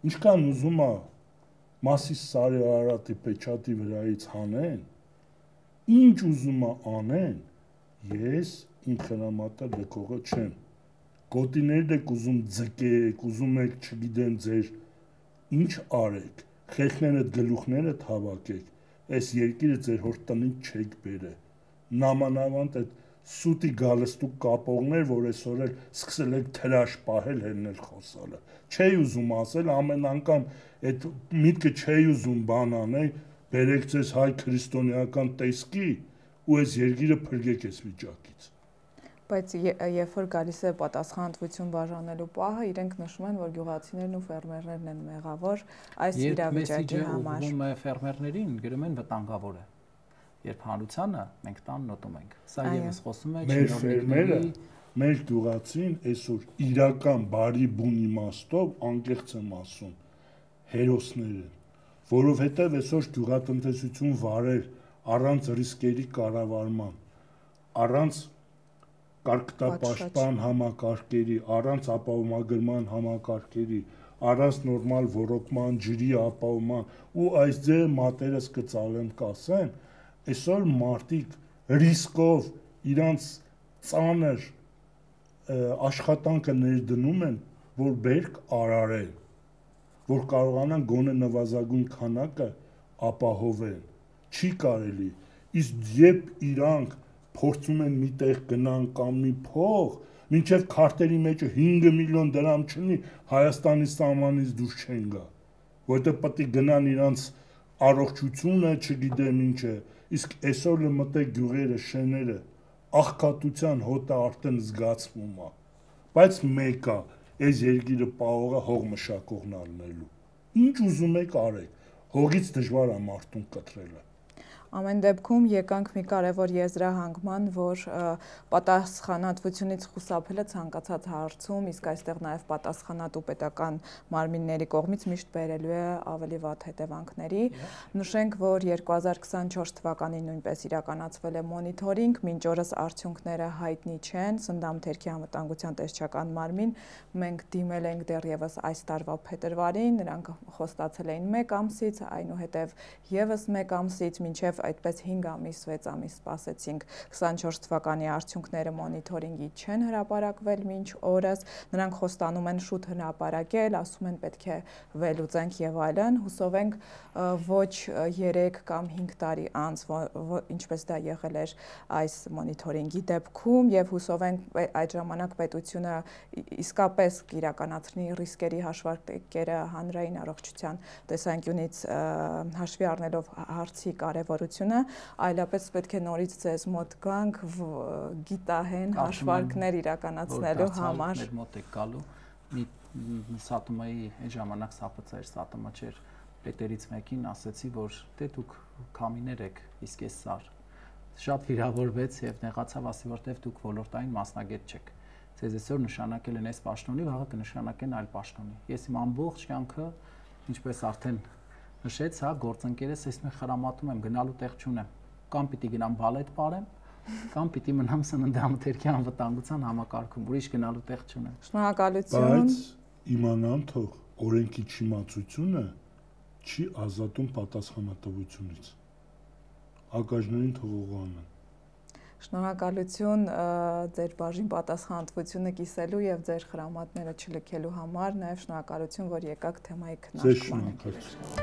Speaker 2: Ինչքան ուզում է Մասիս Սարի Արարատի պեչատի վրայից հանեն, ինչ ուզում է անեն, ես իմ խրամատը լքողը չեմ։ Գոտիներդ եք ուզում ձգեք, ուզում եք չգիտեմ ձեր ինչ արեք, խելքներդ գլուխներդ հավաքեք, այս երկիրը ձեր հոր տնից չեք բերել։ Նամանավանդ այդ սուտի գալստուկ կապողներ, որ այսօր էլ սկսել եք թրաշ պահել հելնել խոսալը։ Չէի ուզում ասել, ամեն անգամ այդ միտքը չէի ուզում բան անել, բերեք ձեզ հայ քրիստոնեական տեսքի ու այս երկիրը փրկեք այս վիճակից։
Speaker 3: Բայց երբ որ գալիս է պատասխանատվություն բաժանելու պահը, իրենք նշում են, որ գյուղացիներն ու ֆերմերներն են մեղավոր այս իրավիճակի համար։
Speaker 1: Երբ մեսիջը ուղղվում է ֆերմերներին, գրում են վտանգավոր է։ Երբ հանրությանը մենք տան նոտում ենք։ Սա եւս խոսում է
Speaker 2: մեր ֆերմերը, մեր գյուղացին այսօր իրական բարի բուն իմաստով անկեղծ եմ ասում, հերոսներ են, որովհետև այսօր գյուղատնտեսություն վարել առանց ռիսկերի կառավարման, առանց կարգտապաշտպան համակարգերի, առանց ապահովագրման համակարգերի, առանց նորմալ ոռոգման, ջրի ապահովման ու այս ձեր մատերս կծալեմ կասեմ, այսօր մարդիկ ռիսկով իրանց ծանր աշխատանքը ներդնում են, որ բերք արարեն, որ կարողանան գոնե նվազագույն քանակը ապահովել, չի կարելի, իսկ երբ իրանք փորձում են միտեղ գնան կամ մի փող, մինչև քարտերի մեջը 5 միլիոն դրամ չունի, Հայաստանի սահմանից դուրս չեն գա, որտեղ պետք է գնան իրանց առողջությունը, չգիտեմ ինչ է, իսկ այսօր մտեք գյուղերը, շեները, աղքատության հոտը արդեն զգացվում է, բայց մեկ է, այս երկիրը պահողը հող մշակողն ալնելու, ինչ ուզում եք արեք, հողից դժվար է մարդուն կտրելը։
Speaker 3: Ամեն դեպքում եկանք մի կարևոր եզրահանգման, որ պատասխանատվությունից խուսափելը ցանկացած հարցում, իսկ այստեղ նաև պատասխանատու պետական մարմինների կողմից միշտ բերելու է ավելի վատ հետևանքների։ Նշենք, որ 2024 թվականին նույնպես իրականացվել է մոնիթորինգ, մինչ օրս արդյունքները հայտնի չեն, Սնդամթերքի անվտանգության տեսչական մարմին, մենք դիմել ենք դեռևս այս տարվա փետրվարին, նրանք խոստացել էին 1 ամսից, այնուհետև եւս 1 ամսից, մինչև այդպես 5 ամիս, 6 ամիս սպասեցինք 24 թվականի արդյունքները մոնիթորինգի չեն հրապարակվել մինչ օրս, նրանք խոստանում են շուտ հրապարակել, ասում են պետք է վերլուծենք եւ այլն, հուսով ենք ոչ 3 կամ 5 տարի անց, ինչպես դա եղել էր այս մոնիթորինգի դեպքում եւ հուսով ենք այդ ժամանակ պետությունը իսկապես կիրականացնի ռիսկերի հաշվարկերը հանրային առողջության տեսանկյունից հաշվի առնելով հարցի կարևորությունը, այլապես պետք է նորից ձեզ մոտ գանք գիտահեն հաշվարկներ իրականացնելու համար։
Speaker 1: Մեր մոտ է գալու, մի Սատումայի այն ժամանակ սապծա էր, Սատումա չէր, պետերից մեկին ասեցի, որ դե դուք քամիներ եք, իսկ ես սար։ Շատ վիրավորվեց եւ նեղացավ, ասի, որտեվ դուք ոլորտային մասնագետ չեք։ Ձեզ այսօր նշանակել են այս պաշտոնի, վաղը կնշանակեն այլ պաշտոնի։ Ես իմ ամբողջ կյանքը, ինչպես արդեն նշեց, հա, գործընկերս ես մի խրամատում եմ, գնալու տեղ չունեմ։ Կամ պիտի գնամ բալետ πάρեմ, կամ պիտի մնամ սննդամթերքի անվտանգության համակարգում, ուրիշ գնալու տեղ չունեմ։
Speaker 3: Շնորհակալություն։
Speaker 2: Բայց իմանան թող օրենքի չիմացությունը չի ազատում պատասխանատվությունից։ Ակաժներին թող ուղղանան։
Speaker 3: Շնորհակալություն ձեր բաժին պատասխանատվությունը կիսելու եւ ձեր խրամատները չլքելու համար, նաեւ շնորհակալություն, որ եկաք թեմայի քննարկմանը։